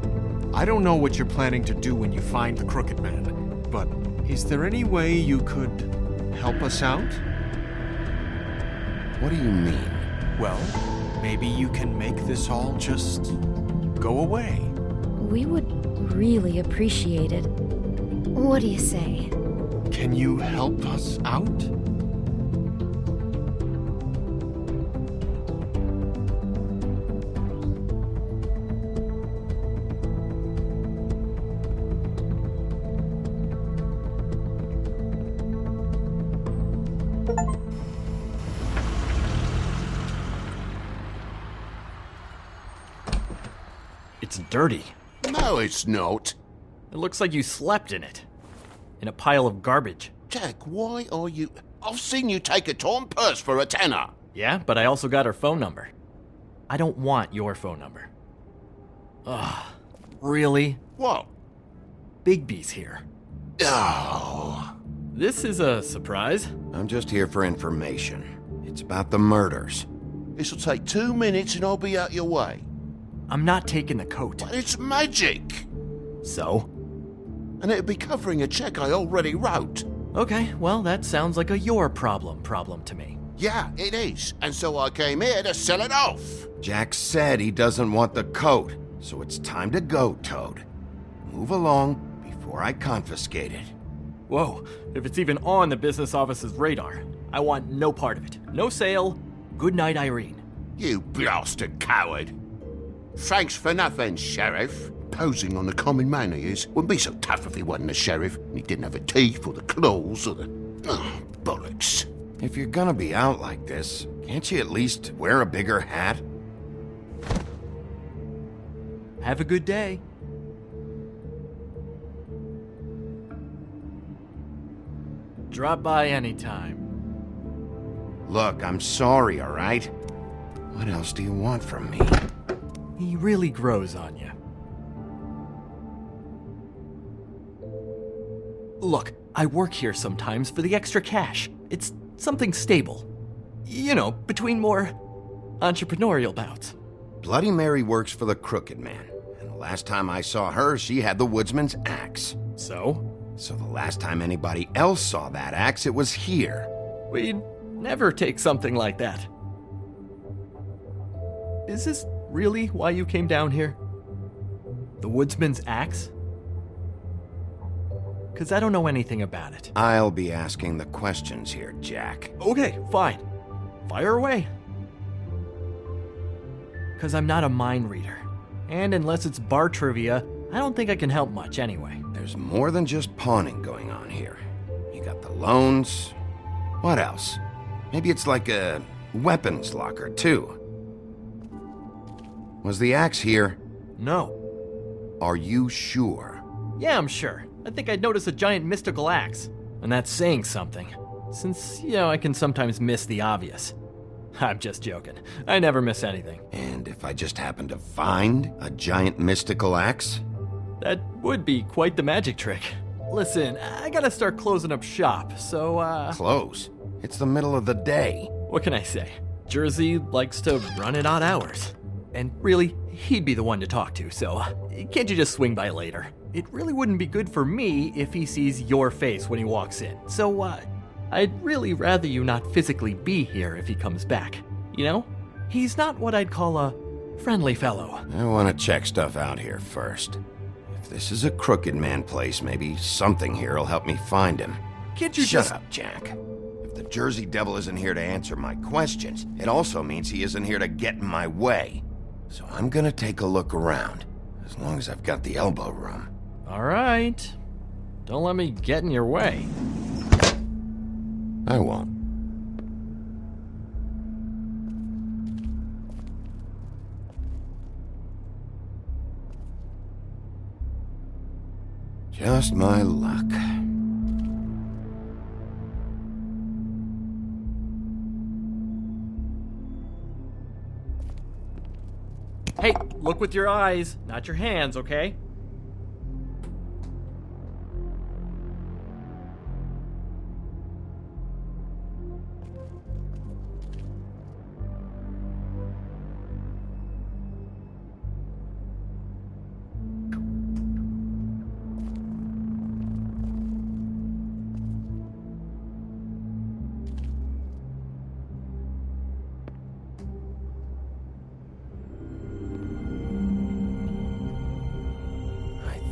[SPEAKER 6] I don't know what you're planning to do when you find the Crooked Man, but is there any way you could help us out?
[SPEAKER 2] What do you mean?
[SPEAKER 6] Well, maybe you can make this all just go away.
[SPEAKER 11] We would really appreciate it. What do you say?
[SPEAKER 6] Can you help us out?
[SPEAKER 14] It's dirty.
[SPEAKER 15] No, it's not.
[SPEAKER 14] It looks like you slept in it. In a pile of garbage.
[SPEAKER 15] Jack, why are you... I've seen you take a torn purse for a tenner.
[SPEAKER 14] Yeah, but I also got her phone number. I don't want your phone number. Ugh, really?
[SPEAKER 15] What?
[SPEAKER 14] Bigby's here.
[SPEAKER 15] Oh.
[SPEAKER 14] This is a surprise.
[SPEAKER 2] I'm just here for information. It's about the murders.
[SPEAKER 15] This'll take 2 minutes and I'll be out your way.
[SPEAKER 14] I'm not taking the coat.
[SPEAKER 15] But it's magic.
[SPEAKER 14] So?
[SPEAKER 15] And it'll be covering a check I already wrote.
[SPEAKER 14] Okay, well, that sounds like a your problem to me.
[SPEAKER 15] Yeah, it is. And so I came here to sell it off.
[SPEAKER 2] Jack said he doesn't want the coat, so it's time to go, Toad. Move along before I confiscate it.
[SPEAKER 14] Whoa, if it's even on the business office's radar, I want no part of it. No sale. Good night, Irene.
[SPEAKER 15] You blasted coward. Thanks for nothing, Sheriff. Posing on the common man he is. Wouldn't be so tough if he wasn't a sheriff and he didn't have the teeth or the claws or the... Oh, bollocks.
[SPEAKER 2] If you're gonna be out like this, can't you at least wear a bigger hat?
[SPEAKER 14] Have a good day. Drop by anytime.
[SPEAKER 2] Look, I'm sorry, all right? What else do you want from me?
[SPEAKER 14] He really grows on you. Look, I work here sometimes for the extra cash. It's something stable. You know, between more entrepreneurial bouts.
[SPEAKER 2] Bloody Mary works for the Crooked Man, and the last time I saw her, she had the woodsman's axe.
[SPEAKER 14] So?
[SPEAKER 2] So the last time anybody else saw that axe, it was here.
[SPEAKER 14] We'd never take something like that. Is this really why you came down here? The woodsman's axe? 'Cause I don't know anything about it.
[SPEAKER 2] I'll be asking the questions here, Jack.
[SPEAKER 14] Okay, fine. Fire away. 'Cause I'm not a mind reader. And unless it's bar trivia, I don't think I can help much anyway.
[SPEAKER 2] There's more than just pawning going on here. You got the loans. What else? Maybe it's like a weapons locker, too. Was the axe here?
[SPEAKER 14] No.
[SPEAKER 2] Are you sure?
[SPEAKER 14] Yeah, I'm sure. I think I'd notice a giant mystical axe. And that's saying something. Since, I can sometimes miss the obvious. I'm just joking. I never miss anything.
[SPEAKER 2] And if I just happen to find a giant mystical axe?
[SPEAKER 14] That would be quite the magic trick. Listen, I gotta start closing up shop, so,
[SPEAKER 2] Close? It's the middle of the day.
[SPEAKER 14] What can I say? Jersey likes to run at odd hours. And really, he'd be the one to talk to, so can't you just swing by later? It really wouldn't be good for me if he sees your face when he walks in. So, I'd really rather you not physically be here if he comes back. You know? He's not what I'd call a friendly fellow.
[SPEAKER 2] I want to check stuff out here first. If this is a Crooked Man place, maybe something here will help me find him.
[SPEAKER 14] Can't you
[SPEAKER 2] Shut up, Jack. If the Jersey Devil isn't here to answer my questions, it also means he isn't here to get in my way. So I'm gonna take a look around, as long as I've got the elbow room.
[SPEAKER 14] All right. Don't let me get in your way.
[SPEAKER 2] I won't. Just my luck.
[SPEAKER 14] Hey, look with your eyes, not your hands, okay?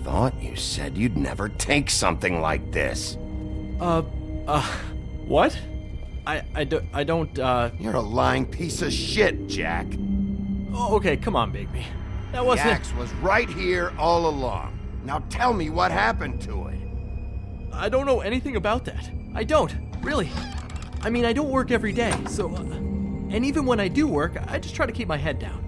[SPEAKER 2] Thought you said you'd never take something like this.
[SPEAKER 14] What? I don't,
[SPEAKER 2] You're a lying piece of shit, Jack.
[SPEAKER 14] Oh, okay, come on, Bigby. That wasn't...
[SPEAKER 2] The axe was right here all along. Now tell me what happened to it.
[SPEAKER 14] I don't know anything about that. I don't, really. I mean, I don't work every day, so... and even when I do work, I just try to keep my head down.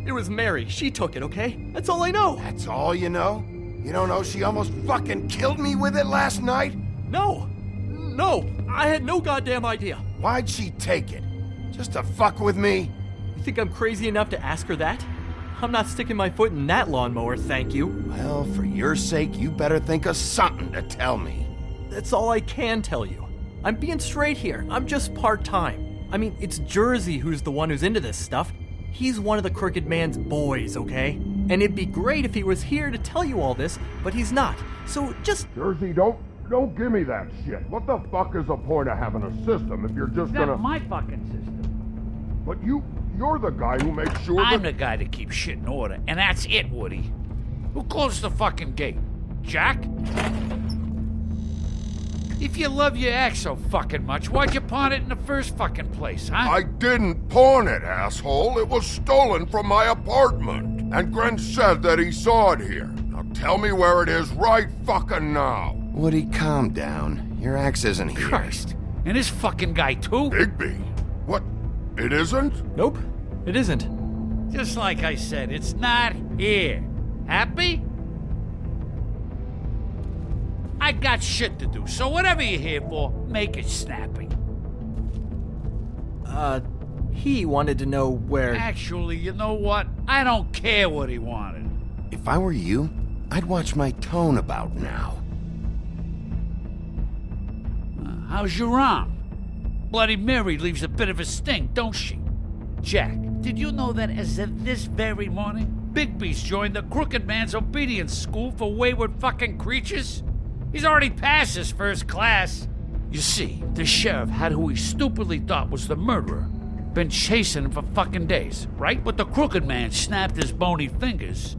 [SPEAKER 14] It was Mary. She took it, okay? That's all I know.
[SPEAKER 2] That's all you know? You don't know she almost fucking killed me with it last night?
[SPEAKER 14] No! No! I had no goddamn idea.
[SPEAKER 2] Why'd she take it? Just to fuck with me?
[SPEAKER 14] You think I'm crazy enough to ask her that? I'm not sticking my foot in that lawnmower, thank you.
[SPEAKER 2] Well, for your sake, you better think of something to tell me.
[SPEAKER 14] That's all I can tell you. I'm being straight here. I'm just part-time. I mean, it's Jersey who's the one who's into this stuff. He's one of the Crooked Man's boys, okay? And it'd be great if he was here to tell you all this, but he's not. So just...
[SPEAKER 13] Jersey, don't give me that shit. What the fuck is the point of having a system if you're just gonna...
[SPEAKER 10] That's my fucking system.
[SPEAKER 13] But you're the guy who makes sure
[SPEAKER 16] I'm the guy that keeps shit in order, and that's it, Woody. Who closed the fucking gate? Jack? If you love your ex so fucking much, why'd you pawn it in the first fucking place, huh?
[SPEAKER 13] I didn't pawn it, asshole. It was stolen from my apartment. And Gren said that he saw it here. Now tell me where it is right fucking now.
[SPEAKER 2] Woody, calm down. Your ex isn't here.
[SPEAKER 16] Christ. And this fucking guy, too?
[SPEAKER 13] Bigby? What? It isn't?
[SPEAKER 14] Nope, it isn't.
[SPEAKER 16] Just like I said, it's not here. Happy? I got shit to do, so whatever you're here for, make it snappy.
[SPEAKER 14] He wanted to know where...
[SPEAKER 16] Actually, you know what? I don't care what he wanted.
[SPEAKER 2] If I were you, I'd watch my tone about now.
[SPEAKER 16] How's your arm? Bloody Mary leaves a bit of a stink, don't she? Jack, did you know that as of this very morning, Bigby's joined the Crooked Man's obedience school for wayward fucking creatures? He's already passed his first class. You see, the sheriff had who he stupidly thought was the murderer. Been chasing him for fucking days, right? But the Crooked Man snapped his bony fingers,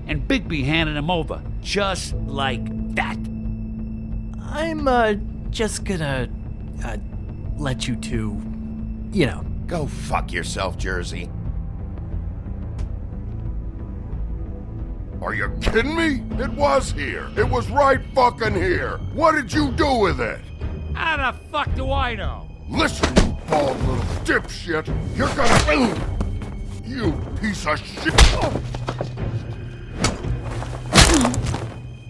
[SPEAKER 16] and Bigby handed him over, just like that.
[SPEAKER 14] I'm, just gonna, let you two, you know.
[SPEAKER 2] Go fuck yourself, Jersey.
[SPEAKER 13] Are you kidding me? It was here. It was right fucking here. What did you do with it?
[SPEAKER 16] How the fuck do I know?
[SPEAKER 13] Listen, you bald little dipshit. You're gonna... You piece of shit.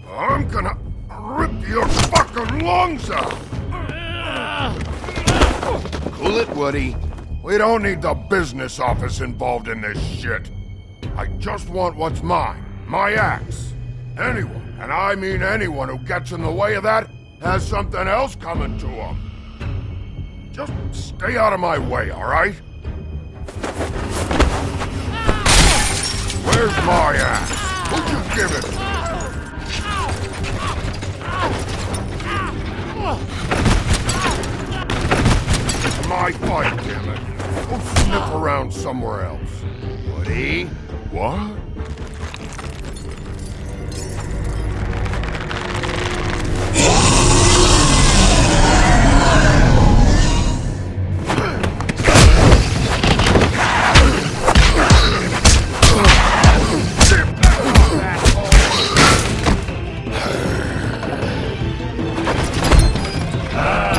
[SPEAKER 13] I'm gonna rip your fucking lungs out.
[SPEAKER 2] Cool it, Woody.
[SPEAKER 13] We don't need the business office involved in this shit. I just want what's mine. My axe. Anyone, and I mean anyone who gets in the way of that, has something else coming to them. Just stay out of my way, all right? Where's my axe? Who'd you give it to? It's my fight, damn it. Go sniff around somewhere else.
[SPEAKER 2] Woody?
[SPEAKER 13] What?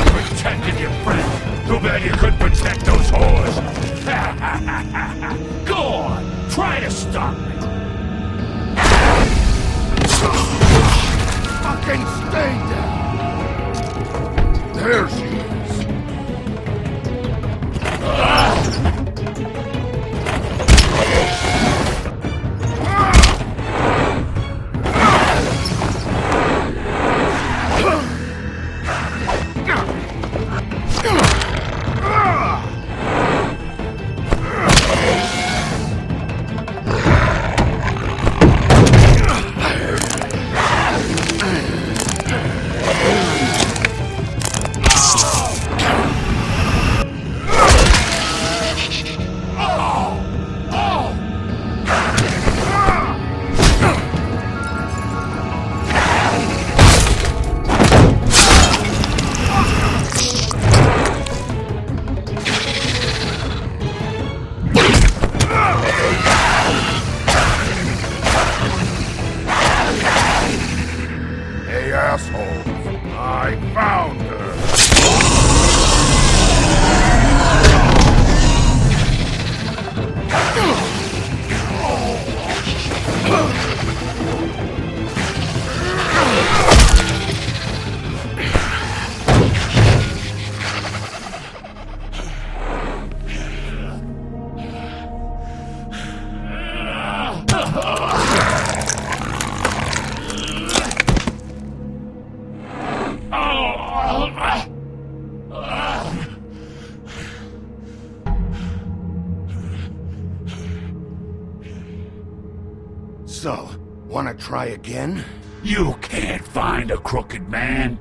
[SPEAKER 16] Protected your friend. Too bad you couldn't protect those whores. Go on, try to stop me.
[SPEAKER 13] Fucking stay down. There she is.
[SPEAKER 2] Wanna try again?
[SPEAKER 17] You can't find a crooked man.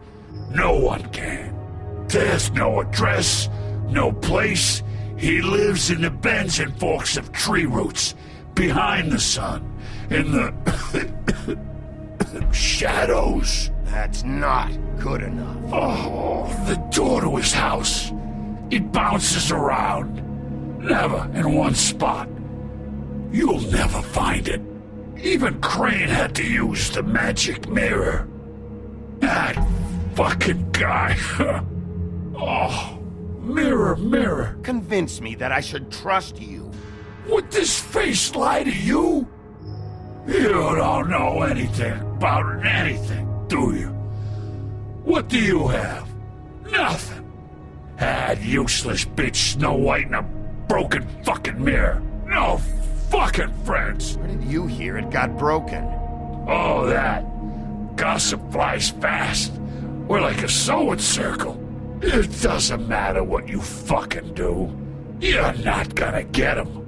[SPEAKER 17] No one can. There's no address, no place. He lives in the bends and forks of tree roots, behind the sun, in the shadows.
[SPEAKER 2] That's not good enough.
[SPEAKER 17] Oh, the door to his house. It bounces around. Never in one spot. You'll never find it. Even Crane had to use the magic mirror. That fucking guy. Oh, mirror, mirror.
[SPEAKER 2] Convince me that I should trust you.
[SPEAKER 17] Would this face lie to you? You don't know anything about anything, do you? What do you have? Nothing. That useless bitch Snow White and a broken fucking mirror. No fucking friends.
[SPEAKER 2] Where did you hear it got broken?
[SPEAKER 17] Oh, that. Gossip flies fast. We're like a sewing circle. It doesn't matter what you fucking do. You're not gonna get him.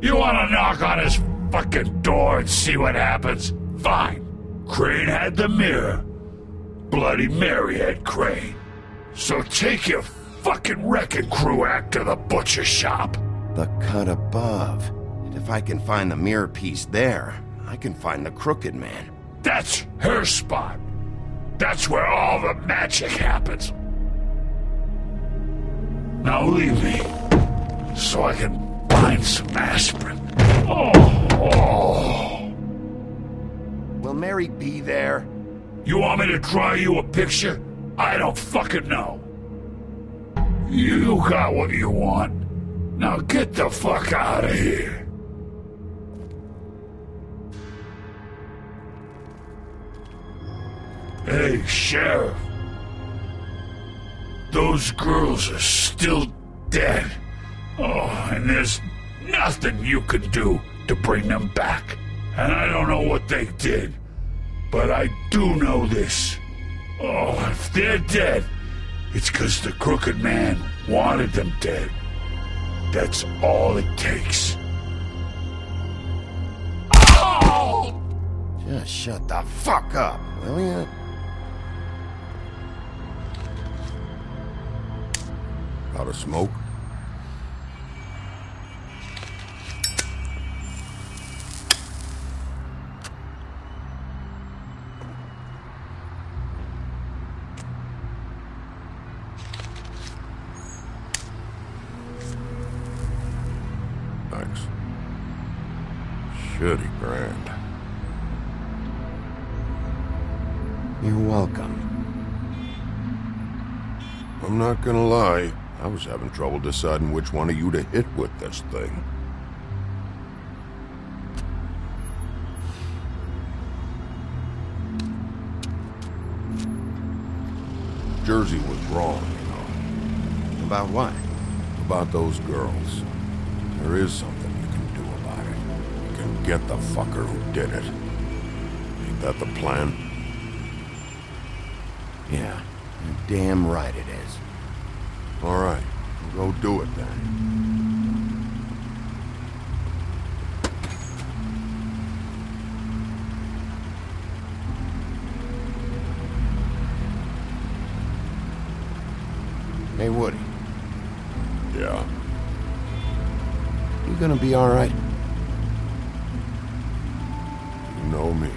[SPEAKER 17] You wanna knock on his fucking door and see what happens? Fine. Crane had the mirror. Bloody Mary had Crane. So take your fucking wrecking crew act to the butcher shop.
[SPEAKER 2] The cut above. And if I can find the mirror piece there, I can find the crooked man.
[SPEAKER 17] That's her spot. That's where all the magic happens. Now leave me, so I can find some aspirin. Oh.
[SPEAKER 2] Will Mary be there?
[SPEAKER 17] You want me to draw you a picture? I don't fucking know. You got what you want. Now get the fuck out of here. Hey, Sheriff. Those girls are still dead. Oh, and there's nothing you can do to bring them back. And I don't know what they did, but I do know this. Oh, if they're dead, it's 'cause the crooked man wanted them dead. That's all it takes. Oh!
[SPEAKER 2] Just shut the fuck up, will ya?
[SPEAKER 1] Out of smoke? Thanks. Shitty grand.
[SPEAKER 2] You're welcome.
[SPEAKER 1] I'm not gonna lie, I was having trouble deciding which one of you to hit with this thing. Jersey was wrong, you know.
[SPEAKER 2] About what?
[SPEAKER 1] About those girls. There is something you can do about it. You can get the fucker who did it. Ain't that the plan?
[SPEAKER 2] Yeah, you're damn right it is.
[SPEAKER 1] All right, we'll go do it then.
[SPEAKER 2] Hey, Woody.
[SPEAKER 1] Yeah.
[SPEAKER 2] You gonna be all right?
[SPEAKER 1] You know me.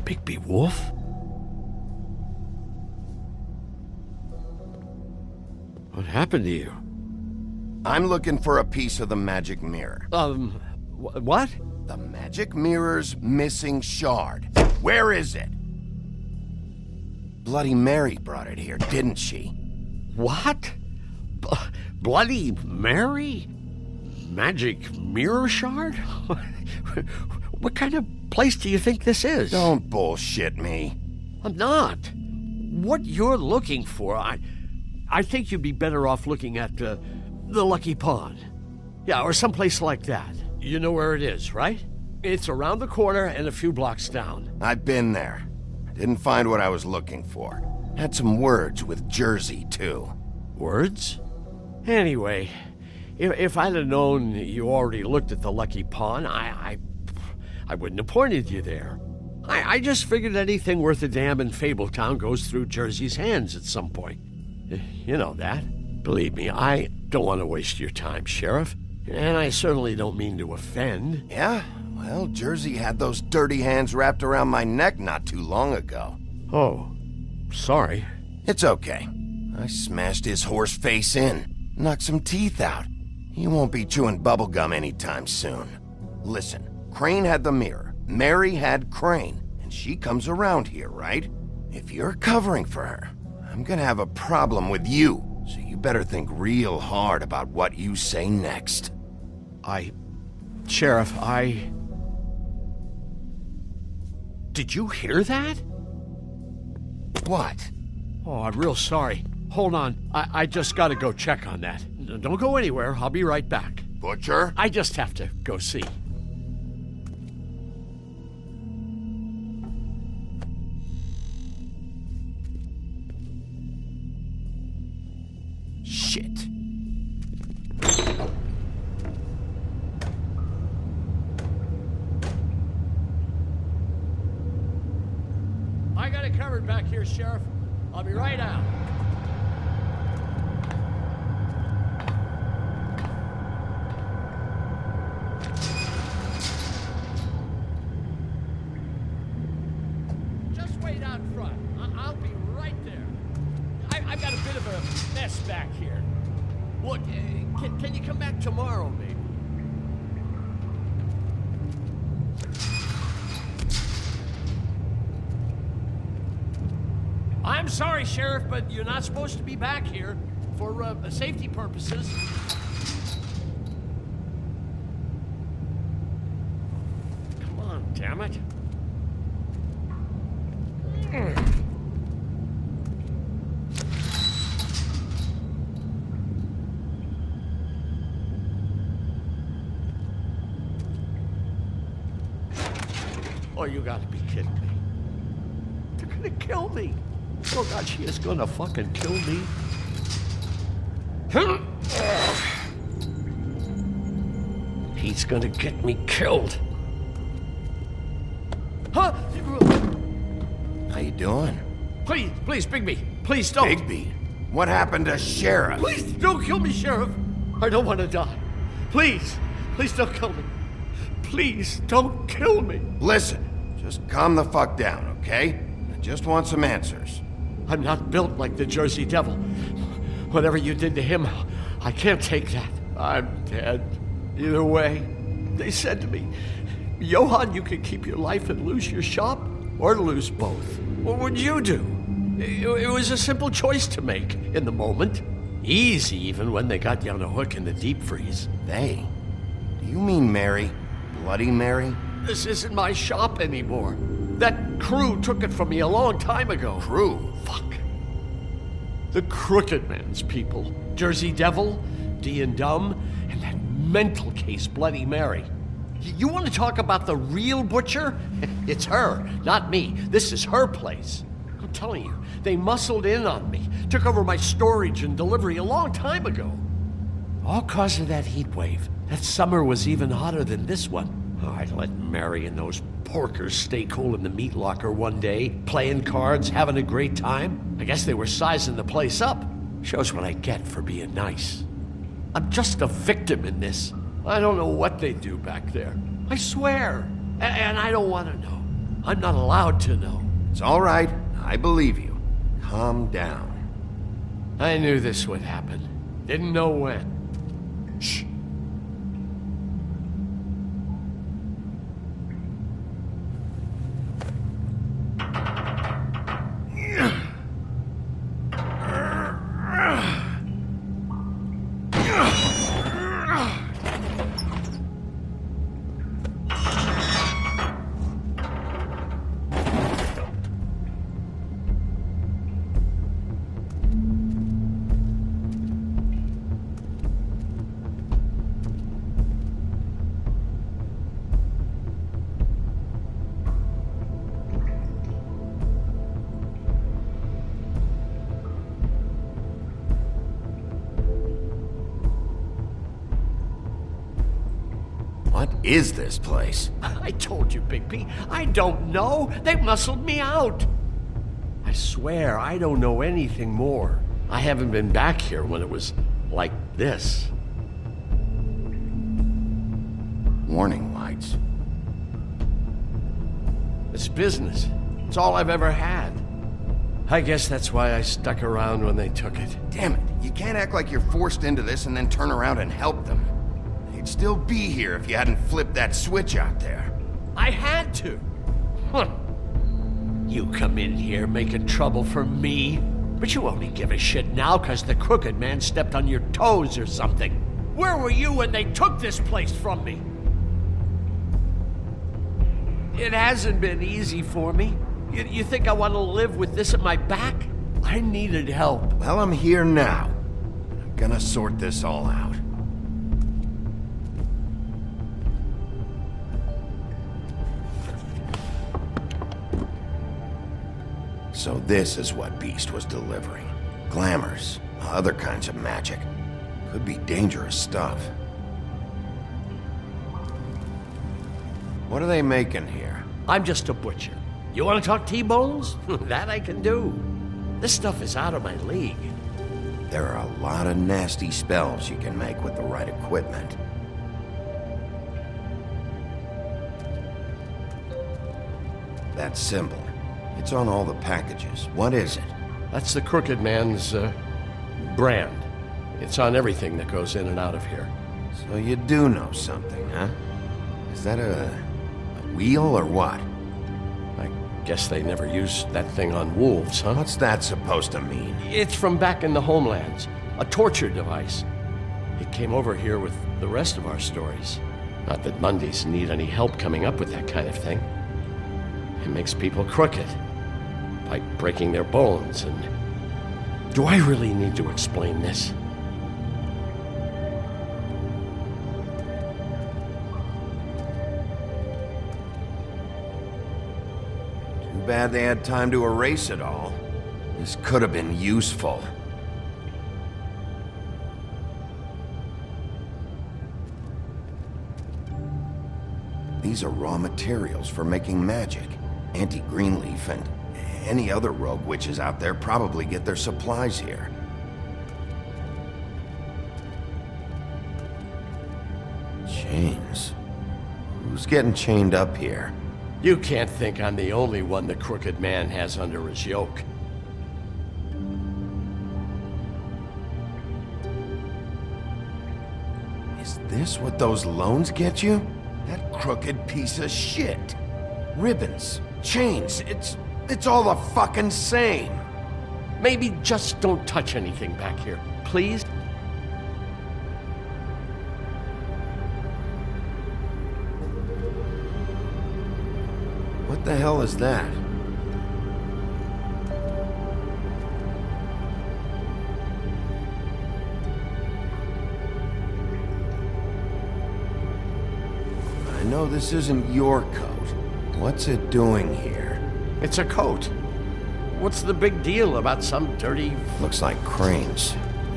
[SPEAKER 14] Bigby Wolf? What happened to you?
[SPEAKER 2] I'm looking for a piece of the magic mirror.
[SPEAKER 18] What?
[SPEAKER 2] The magic mirror's missing shard. Where is it? Bloody Mary brought it here, didn't she?
[SPEAKER 18] What? Bloody Mary? Magic mirror shard? What kind of place do you think this is?
[SPEAKER 2] Don't bullshit me.
[SPEAKER 18] I'm not. What you're looking for, I think you'd be better off looking at the Lucky Pawn. Yeah, or someplace like that. You know where it is, right? It's around the corner and a few blocks down.
[SPEAKER 2] I've been there. Didn't find what I was looking for. Had some words with Jersey, too.
[SPEAKER 18] Words? Anyway, if I'd have known you already looked at the Lucky Pawn, I wouldn't have pointed you there. I just figured anything worth a damn in Fabletown goes through Jersey's hands at some point. You know that. Believe me, I don't want to waste your time, Sheriff. And I certainly don't mean to offend.
[SPEAKER 2] Yeah? Well, Jersey had those dirty hands wrapped around my neck not too long ago.
[SPEAKER 18] Oh, sorry.
[SPEAKER 2] It's okay. I smashed his horse face in, knocked some teeth out. He won't be chewing bubblegum anytime soon. Listen, Crane had the mirror, Mary had Crane, and she comes around here, right? If you're covering for her, I'm gonna have a problem with you, so you better think real hard about what you say next.
[SPEAKER 18] Sheriff, Did you hear that?
[SPEAKER 2] What?
[SPEAKER 18] Oh, I'm real sorry. Hold on. I just gotta go check on that. Don't go anywhere. I'll be right back.
[SPEAKER 2] Butcher?
[SPEAKER 18] I just have to go see.
[SPEAKER 2] Shit.
[SPEAKER 18] I got it covered back here, Sheriff. I'll be right out. Just wait out front. I'll be right there. I've got a bit of a mess back here. Look, can you come back tomorrow, maybe? I'm sorry, Sheriff, but you're not supposed to be back here for safety purposes. Come on, damn it. Oh, you gotta be kidding me. They're gonna kill me. Oh God, she is gonna fucking kill me. He's gonna get me killed. Huh?
[SPEAKER 2] How you doing?
[SPEAKER 18] Please, Bigby. Please don't.
[SPEAKER 2] Bigby? What happened to Sheriff?
[SPEAKER 18] Please don't kill me, Sheriff. I don't want to die. Please don't kill me. Please don't kill me.
[SPEAKER 2] Listen, just calm the fuck down, okay? I just want some answers.
[SPEAKER 18] I'm not built like the Jersey Devil. Whatever you did to him, I can't take that. I'm dead. Either way, they said to me, Johann, you can keep your life and lose your shop, or lose both. What would you do? It was a simple choice to make in the moment. Easy, even when they got you on a hook in the deep freeze.
[SPEAKER 2] They? Do you mean Mary? Bloody Mary?
[SPEAKER 18] This isn't my shop anymore. That crew took it from me a long time ago.
[SPEAKER 2] Crew?
[SPEAKER 18] Fuck. The Crooked Man's people. Jersey Devil, D and Dumb, and that mental case, Bloody Mary. You want to talk about the real butcher? It's her, not me. This is her place. I'm telling you, they muscled in on me, took over my storage and delivery a long time ago. All cause of that heat wave. That summer was even hotter than this one. Oh, I'd let Mary and those porkers stay cool in the meat locker one day, playing cards, having a great time. I guess they were sizing the place up. Shows what I get for being nice. I'm just a victim in this. I don't know what they do back there. I swear. And I don't want to know. I'm not allowed to know.
[SPEAKER 2] It's all right. I believe you. Calm down.
[SPEAKER 18] I knew this would happen. Didn't know when. Shh.
[SPEAKER 2] What is this place?
[SPEAKER 18] I told you, Bigby. I don't know. They muscled me out. I swear, I don't know anything more. I haven't been back here when it was like this.
[SPEAKER 2] Warning lights.
[SPEAKER 18] It's business. It's all I've ever had. I guess that's why I stuck around when they took it.
[SPEAKER 2] Damn it, you can't act like you're forced into this and then turn around and help them. They'd still be here if you hadn't flipped that switch out there.
[SPEAKER 18] I had to. Huh. You come in here making trouble for me, but you only give a shit now because the Crooked Man stepped on your toes or something. Where were you when they took this place from me? It hasn't been easy for me. You think I want to live with this at my back? I needed help.
[SPEAKER 2] Well, I'm here now. I'm gonna sort this all out. So this is what Beast was delivering. Glamours, other kinds of magic. Could be dangerous stuff. What are they making here?
[SPEAKER 18] I'm just a butcher. You want to talk T-bones? That I can do. This stuff is out of my league.
[SPEAKER 2] There are a lot of nasty spells you can make with the right equipment. That symbol. It's on all the packages. What is it?
[SPEAKER 18] That's the Crooked Man's, brand. It's on everything that goes in and out of here.
[SPEAKER 2] So you do know something, huh? Is that a wheel or what?
[SPEAKER 18] I guess they never used that thing on wolves, huh?
[SPEAKER 2] What's that supposed to mean?
[SPEAKER 18] It's from back in the homelands. A torture device. It came over here with the rest of our stories. Not that Mundies need any help coming up with that kind of thing. It makes people crooked. By breaking their bones and... Do I really need to explain this?
[SPEAKER 2] Too bad they had time to erase it all. This could have been useful. These are raw materials for making magic. Auntie Greenleaf and any other rogue witches out there probably get their supplies here. Chains. Who's getting chained up here?
[SPEAKER 18] You can't think I'm the only one the Crooked Man has under his yoke.
[SPEAKER 2] Is this what those loans get you? That crooked piece of shit. Ribbons, chains, it's all the fucking same.
[SPEAKER 18] Maybe just don't touch anything back here, please?
[SPEAKER 2] What the hell is that? I know this isn't your coat. What's it doing here?
[SPEAKER 18] It's a coat. What's the big deal about some dirty...
[SPEAKER 2] Looks like Crane's.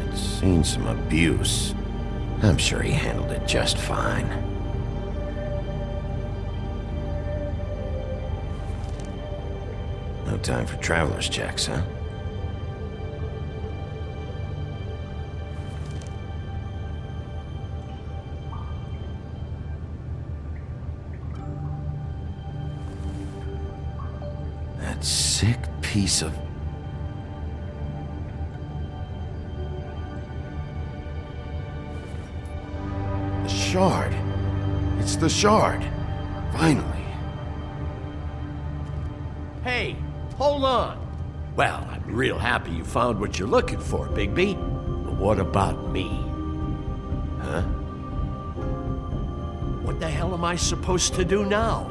[SPEAKER 2] It's seen some abuse. I'm sure he handled it just fine. No time for traveler's checks, huh? That sick piece of... shard. It's the shard. Finally.
[SPEAKER 18] Hey, hold on. Well, I'm real happy you found what you're looking for, Bigby. But what about me? Huh? What the hell am I supposed to do now?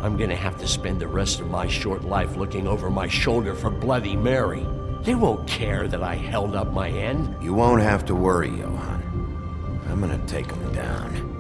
[SPEAKER 18] I'm gonna have to spend the rest of my short life looking over my shoulder for Bloody Mary. They won't care that I held up my end.
[SPEAKER 2] You won't have to worry, Johann. I'm gonna take him down.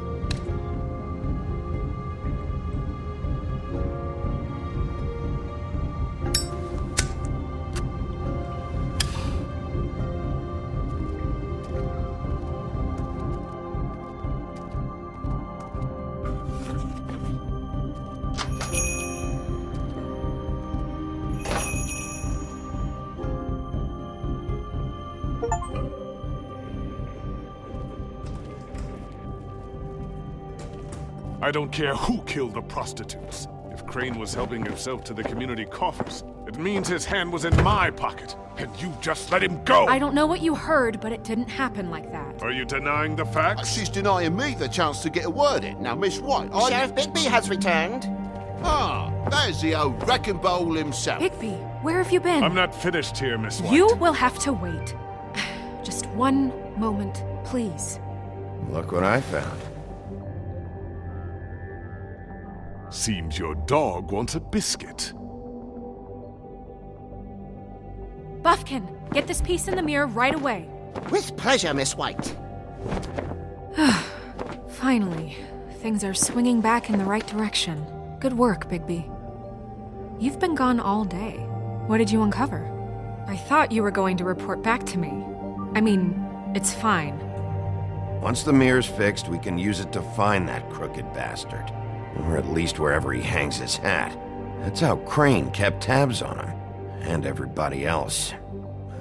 [SPEAKER 13] I don't care who killed the prostitutes. If Crane was helping himself to the community coffers, it means his hand was in my pocket, and you just let him go!
[SPEAKER 7] I don't know what you heard, but it didn't happen like that.
[SPEAKER 13] Are you denying the facts?
[SPEAKER 15] She's denying me the chance to get a word in. Now, Miss White,
[SPEAKER 19] Sheriff Bigby has returned.
[SPEAKER 15] Ah, there's the old wrecking bowl himself.
[SPEAKER 7] Bigby, where have you been?
[SPEAKER 13] I'm not finished here, Miss White.
[SPEAKER 7] You will have to wait. Just one moment, please.
[SPEAKER 2] Look what I found.
[SPEAKER 13] Seems your dog wants a biscuit.
[SPEAKER 7] Buffkin, get this piece in the mirror right away.
[SPEAKER 19] With pleasure, Miss White.
[SPEAKER 7] Finally, things are swinging back in the right direction. Good work, Bigby. You've been gone all day. What did you uncover? I thought you were going to report back to me. I mean, it's fine.
[SPEAKER 2] Once the mirror's fixed, we can use it to find that crooked bastard. Or at least wherever he hangs his hat. That's how Crane kept tabs on him. And everybody else.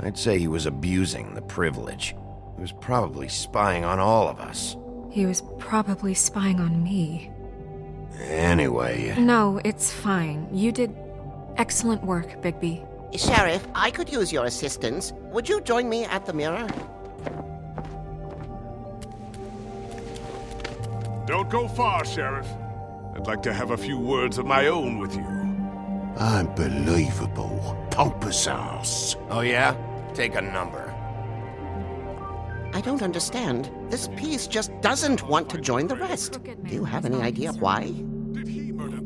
[SPEAKER 2] I'd say he was abusing the privilege. He was probably spying on all of us.
[SPEAKER 7] He was probably spying on me.
[SPEAKER 2] Anyway...
[SPEAKER 7] No, it's fine. You did excellent work, Bigby.
[SPEAKER 19] Sheriff, I could use your assistance. Would you join me at the mirror?
[SPEAKER 13] Don't go far, Sheriff. I'd like to have a few words of my own with you.
[SPEAKER 15] Unbelievable. Pompous ass.
[SPEAKER 2] Oh yeah? Take a number.
[SPEAKER 19] I don't understand. This piece just doesn't want to join the rest. Do you have any idea why?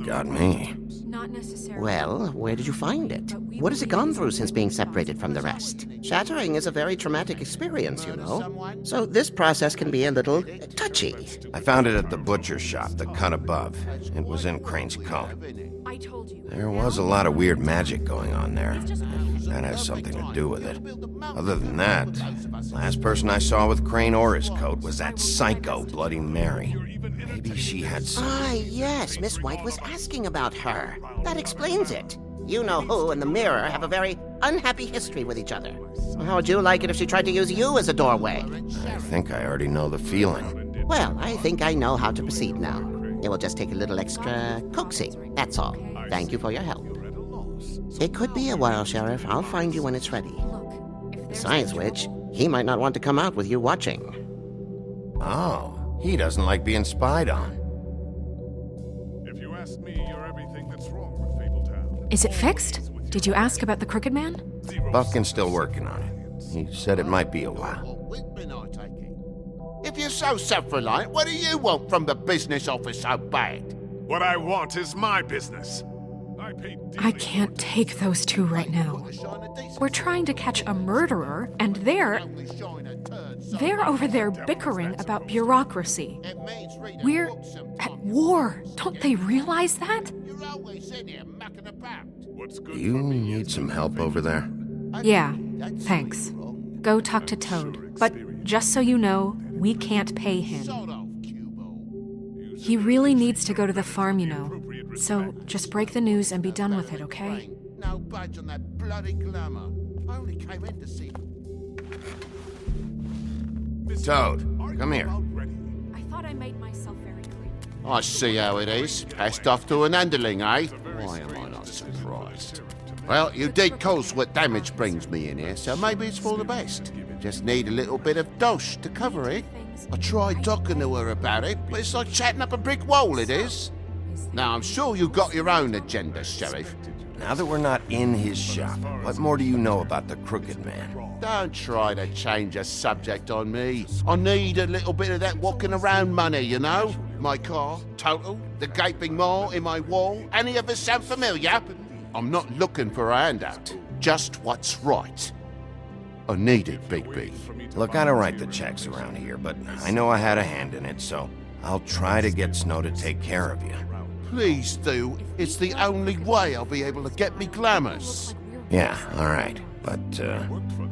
[SPEAKER 2] Got me.
[SPEAKER 7] Not necessarily.
[SPEAKER 19] Well, where did you find it? What has it gone through since being separated from the rest? Shattering is a very traumatic experience, you know. So this process can be a little touchy.
[SPEAKER 2] I found it at the butcher shop, the cut above. It was in Crane's coat.
[SPEAKER 7] I told you.
[SPEAKER 2] There was a lot of weird magic going on there. That has something to do with it. Other than that, last person I saw with Crane or his coat was that psycho Bloody Mary. Maybe she had some...
[SPEAKER 19] Ah, yes, Miss White was asking about her. That explains it. You know who and the mirror have a very unhappy history with each other. How would you like it if she tried to use you as a doorway?
[SPEAKER 2] I think I already know the feeling.
[SPEAKER 19] Well, I think I know how to proceed now. It will just take a little extra coaxing, that's all. Thank you for your help. It could be a while, Sheriff. I'll find you when it's ready. Besides which, he might not want to come out with you watching.
[SPEAKER 2] Oh, he doesn't like being spied on.
[SPEAKER 13] If you ask me, you're everything that's wrong with Fabletown.
[SPEAKER 7] Is it fixed? Did you ask about the Crooked Man?
[SPEAKER 2] Buffkin's still working on it. He said it might be a while.
[SPEAKER 15] If you're so self-reliant, what do you want from the business office so bad?
[SPEAKER 13] What I want is my business.
[SPEAKER 7] I can't take those two right now. We're trying to catch a murderer, and they're over there bickering about bureaucracy. We're at war. Don't they realize that?
[SPEAKER 2] Do you need some help over there?
[SPEAKER 7] Yeah, thanks. Go talk to Toad. But just so you know, we can't pay him. He really needs to go to the farm, you know. So just break the news and be done with it, okay?
[SPEAKER 15] No budge on that bloody glamour. I only came in to see...
[SPEAKER 2] Toad, come here.
[SPEAKER 7] I thought I made myself very clear.
[SPEAKER 15] I see how it is. Passed off to an underling, eh? Why am I not surprised? Well, you did cause what damage brings me in here, so maybe it's for the best. Just need a little bit of dosh to cover it. I tried talking to her about it, but it's like chatting up a brick wall, it is. Now, I'm sure you've got your own agenda, Sheriff.
[SPEAKER 2] Now that we're not in his shop, what more do you know about the Crooked Man?
[SPEAKER 15] Don't try to change a subject on me. I need a little bit of that walking around money, you know? My car, total, the gaping maw in my wall. Any of us sound familiar? I'm not looking for a handout, just what's right. I need it, Big B.
[SPEAKER 2] Look, I don't write the checks around here, but I know I had a hand in it, so I'll try to get Snow to take care of you.
[SPEAKER 15] Please do. It's the only way I'll be able to get me glamours.
[SPEAKER 2] Yeah, all right. But,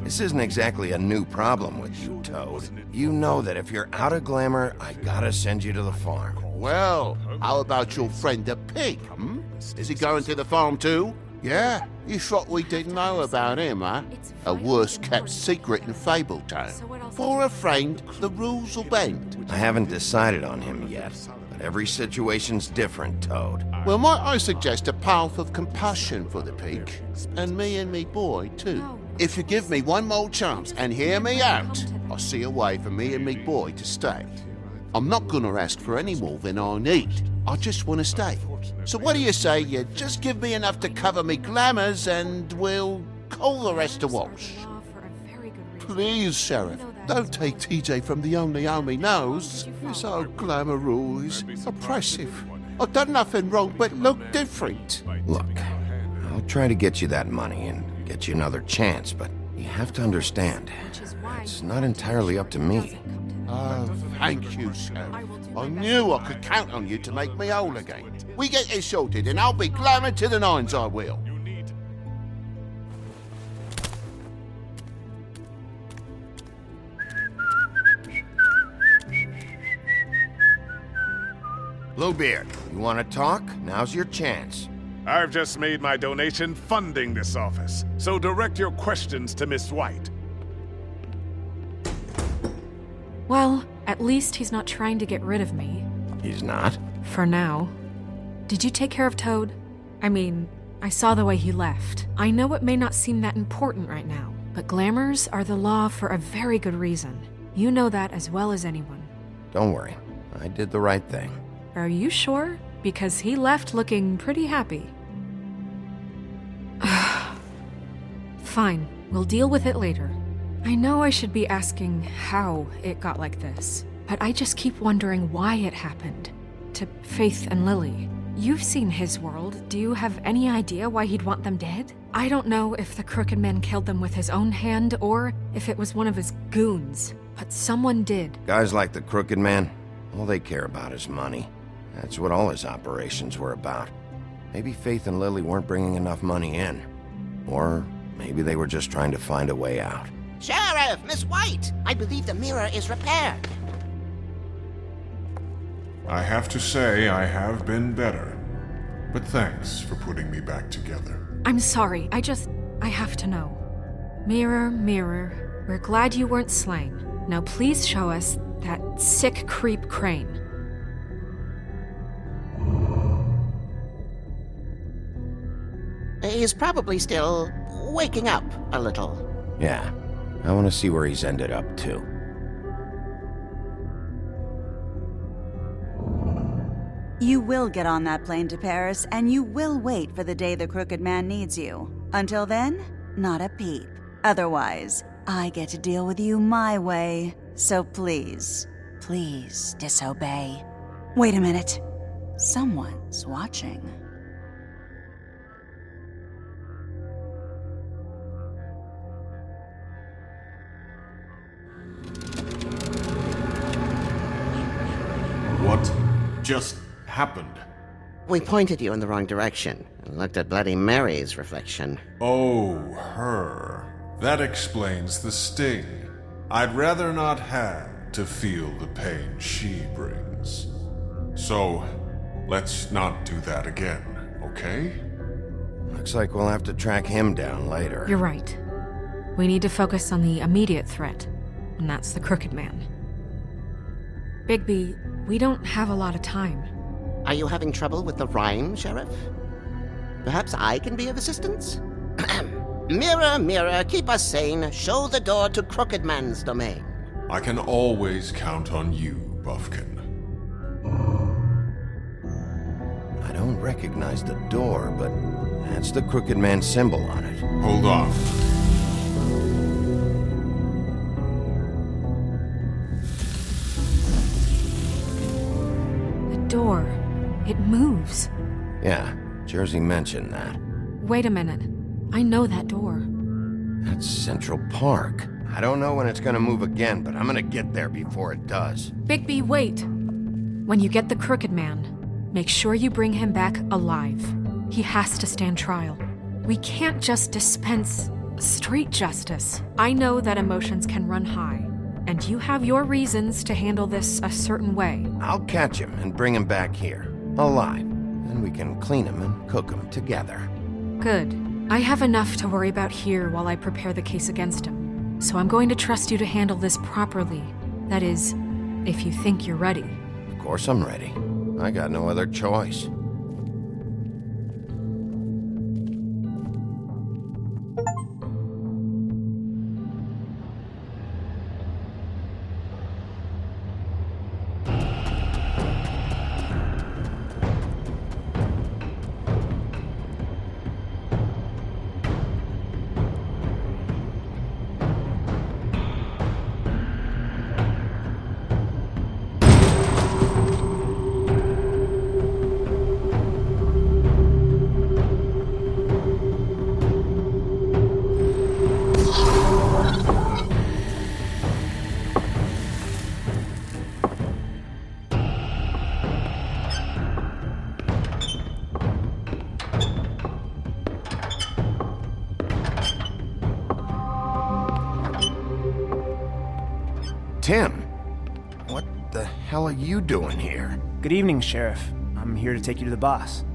[SPEAKER 2] this isn't exactly a new problem with you, Toad. You know that if you're out of glamour, I gotta send you to the farm.
[SPEAKER 15] Well, how about your friend the pig, hmm? Is he going to the farm too? Yeah? You thought we didn't know about him, huh? A worst-kept secret in Fabletown. For a friend, the rules will bend.
[SPEAKER 2] I haven't decided on him yet, but every situation's different, Toad.
[SPEAKER 15] Well, might I suggest a path of compassion for the pig? And me boy, too. If you give me one more chance and hear me out, I'll see a way for me and me boy to stay. I'm not gonna ask for any more than I need. I just want to stay. So what do you say you just give me enough to cover me glamours and we'll call the rest a wash? Please, Sheriff, don't take TJ from the only home he knows. This old glamour rule is oppressive. I've done nothing wrong but look different.
[SPEAKER 2] Look, I'll try to get you that money and get you another chance, but you have to understand, it's not entirely up to me.
[SPEAKER 15] Oh, thank you, Sheriff. I knew I could count on you to make me whole again. We get this sorted and I'll be glamour to the nines, I will.
[SPEAKER 2] Bluebeard, you want to talk? Now's your chance.
[SPEAKER 20] I've just made my donation funding this office, so direct your questions to Miss White.
[SPEAKER 7] Well, at least he's not trying to get rid of me.
[SPEAKER 2] He's not?
[SPEAKER 7] For now. Did you take care of Toad? I mean, I saw the way he left. I know it may not seem that important right now, but glamours are the law for a very good reason. You know that as well as anyone.
[SPEAKER 2] Don't worry. I did the right thing.
[SPEAKER 7] Are you sure? Because he left looking pretty happy. Fine, we'll deal with it later. I know I should be asking how it got like this, but I just keep wondering why it happened. To Faith and Lily. You've seen his world. Do you have any idea why he'd want them dead? I don't know if the Crooked Man killed them with his own hand or if it was one of his goons, but someone did.
[SPEAKER 2] Guys like the Crooked Man, all they care about is money. That's what all his operations were about. Maybe Faith and Lily weren't bringing enough money in. Or maybe they were just trying to find a way out.
[SPEAKER 19] Sheriff, Miss White, I believe the mirror is repaired.
[SPEAKER 1] I have to say I have been better. But thanks for putting me back together.
[SPEAKER 7] I'm sorry, I have to know. Mirror, mirror, we're glad you weren't slain. Now please show us that sick creep Crane.
[SPEAKER 19] He's probably still waking up a little.
[SPEAKER 2] Yeah, I want to see where he's ended up, too.
[SPEAKER 21] You will get on that plane to Paris, and you will wait for the day the Crooked Man needs you. Until then, not a peep. Otherwise, I get to deal with you my way. So please, please disobey. Wait a minute. Someone's watching.
[SPEAKER 1] What just happened?
[SPEAKER 19] We pointed you in the wrong direction and looked at Bloody Mary's reflection.
[SPEAKER 1] Oh, her. That explains the sting. I'd rather not have to feel the pain she brings. So, let's not do that again, okay?
[SPEAKER 2] Looks like we'll have to track him down later.
[SPEAKER 7] You're right. We need to focus on the immediate threat, and that's the Crooked Man. Bigby, we don't have a lot of time.
[SPEAKER 19] Are you having trouble with the rhyme, Sheriff? Perhaps I can be of assistance? Mirror, mirror, keep us sane. Show the door to Crooked Man's domain.
[SPEAKER 1] I can always count on you, Buffkin.
[SPEAKER 2] I don't recognize the door, but that's the Crooked Man symbol on it.
[SPEAKER 1] Hold on.
[SPEAKER 7] The door. It moves.
[SPEAKER 2] Yeah, Jersey mentioned that.
[SPEAKER 7] Wait a minute. I know that door.
[SPEAKER 2] That's Central Park. I don't know when it's gonna move again, but I'm gonna get there before it does.
[SPEAKER 7] Bigby, wait. When you get the Crooked Man, make sure you bring him back alive. He has to stand trial. We can't just dispense street justice. I know that emotions can run high, and you have your reasons to handle this a certain way.
[SPEAKER 2] I'll catch him and bring him back here, alive. Then we can clean him and cook him together.
[SPEAKER 7] Good. I have enough to worry about here while I prepare the case against him. So I'm going to trust you to handle this properly. That is, if you think you're ready.
[SPEAKER 2] Of course I'm ready. I got no other choice. Tim, what the hell are you doing here?
[SPEAKER 4] Good evening, Sheriff. I'm here to take you to the boss.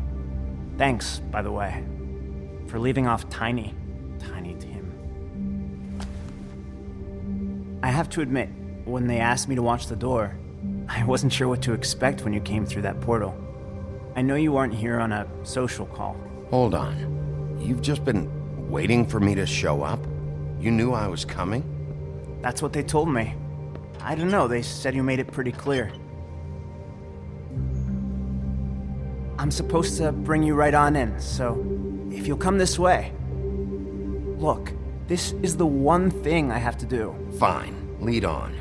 [SPEAKER 4] Thanks, by the way, for leaving off Tiny Tim. I have to admit, when they asked me to watch the door, I wasn't sure what to expect when you came through that portal. I know you aren't here on a social call.
[SPEAKER 2] Hold on. You've just been waiting for me to show up? You knew I was coming?
[SPEAKER 4] That's what they told me. I don't know, they said you made it pretty clear. I'm supposed to bring you right on in, so if you'll come this way. Look, this is the one thing I have to do.
[SPEAKER 2] Fine, lead on.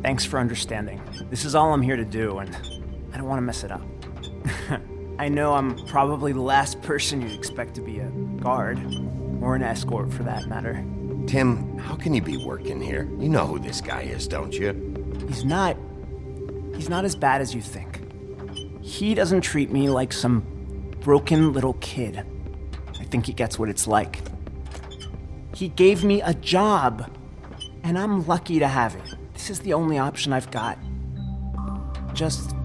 [SPEAKER 4] Thanks for understanding. This is all I'm here to do, and I don't want to mess it up. I know I'm probably the last person you'd expect to be a guard, or an escort for that matter.
[SPEAKER 2] Tim, how can you be working here? You know who this guy is, don't you?
[SPEAKER 4] He's not as bad as you think. He doesn't treat me like some broken little kid. I think he gets what it's like. He gave me a job, and I'm lucky to have it. This is the only option I've got. Just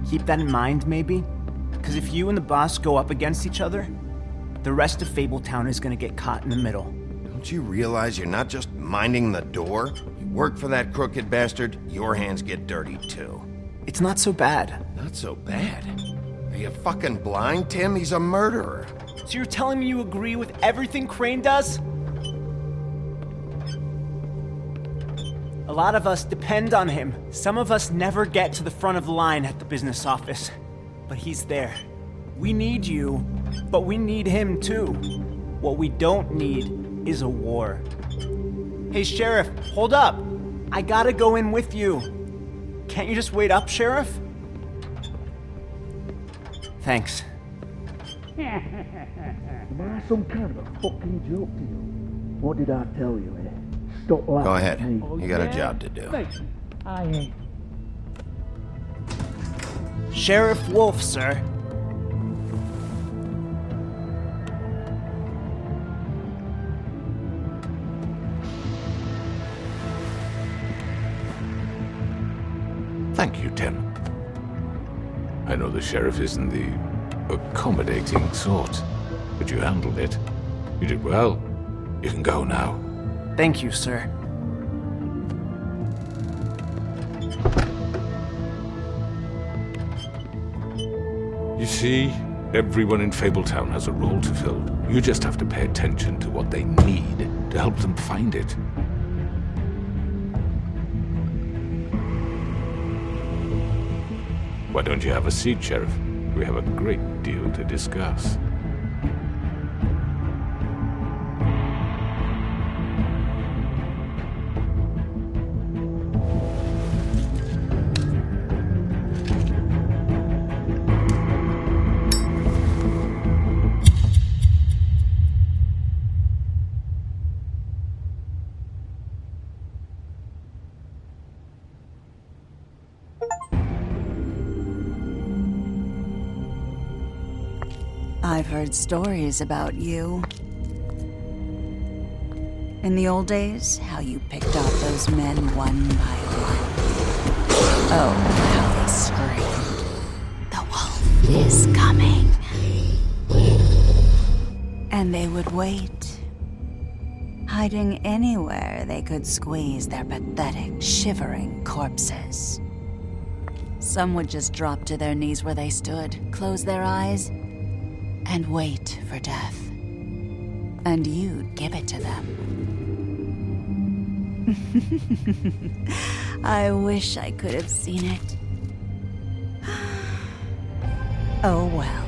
[SPEAKER 4] keep that in mind, maybe? Because if you and the boss go up against each other, the rest of Fabletown is gonna get caught in the middle.
[SPEAKER 2] Don't you realize you're not just minding the door? You work for that crooked bastard, your hands get dirty too.
[SPEAKER 4] It's not so bad.
[SPEAKER 2] Not so bad? Are you fucking blind, Tim? He's a murderer.
[SPEAKER 4] So you're telling me you agree with everything Crane does? A lot of us depend on him. Some of us never get to the front of the line at the business office. But he's there. We need you, but we need him too. What we don't need is a war. Hey, Sheriff, hold up. I gotta go in with you. Can't you just wait up, Sheriff? Thanks.
[SPEAKER 22] Am I some kind of a fucking joke to you? What did I tell you, eh? Stop laughing
[SPEAKER 2] Go ahead.
[SPEAKER 22] at me.
[SPEAKER 2] You got a job to do.
[SPEAKER 22] Thank you. I ain't.
[SPEAKER 4] Sheriff Wolf, sir.
[SPEAKER 17] Thank you, Tim. I know the sheriff isn't the accommodating sort, but you handled it. You did well. You can go now.
[SPEAKER 4] Thank you, sir.
[SPEAKER 17] You see, everyone in Fabletown has a role to fill. You just have to pay attention to what they need to help them find it. Why don't you have a seat, Sheriff? We have a great deal to discuss.
[SPEAKER 21] I've heard stories about you. In the old days, how you picked off those men one by one. Oh, how they screamed. The wolf is coming. And they would wait, hiding anywhere they could squeeze their pathetic, shivering corpses. Some would just drop to their knees where they stood, close their eyes, and wait for death. And you'd give it to them. I wish I could have seen it. Oh well.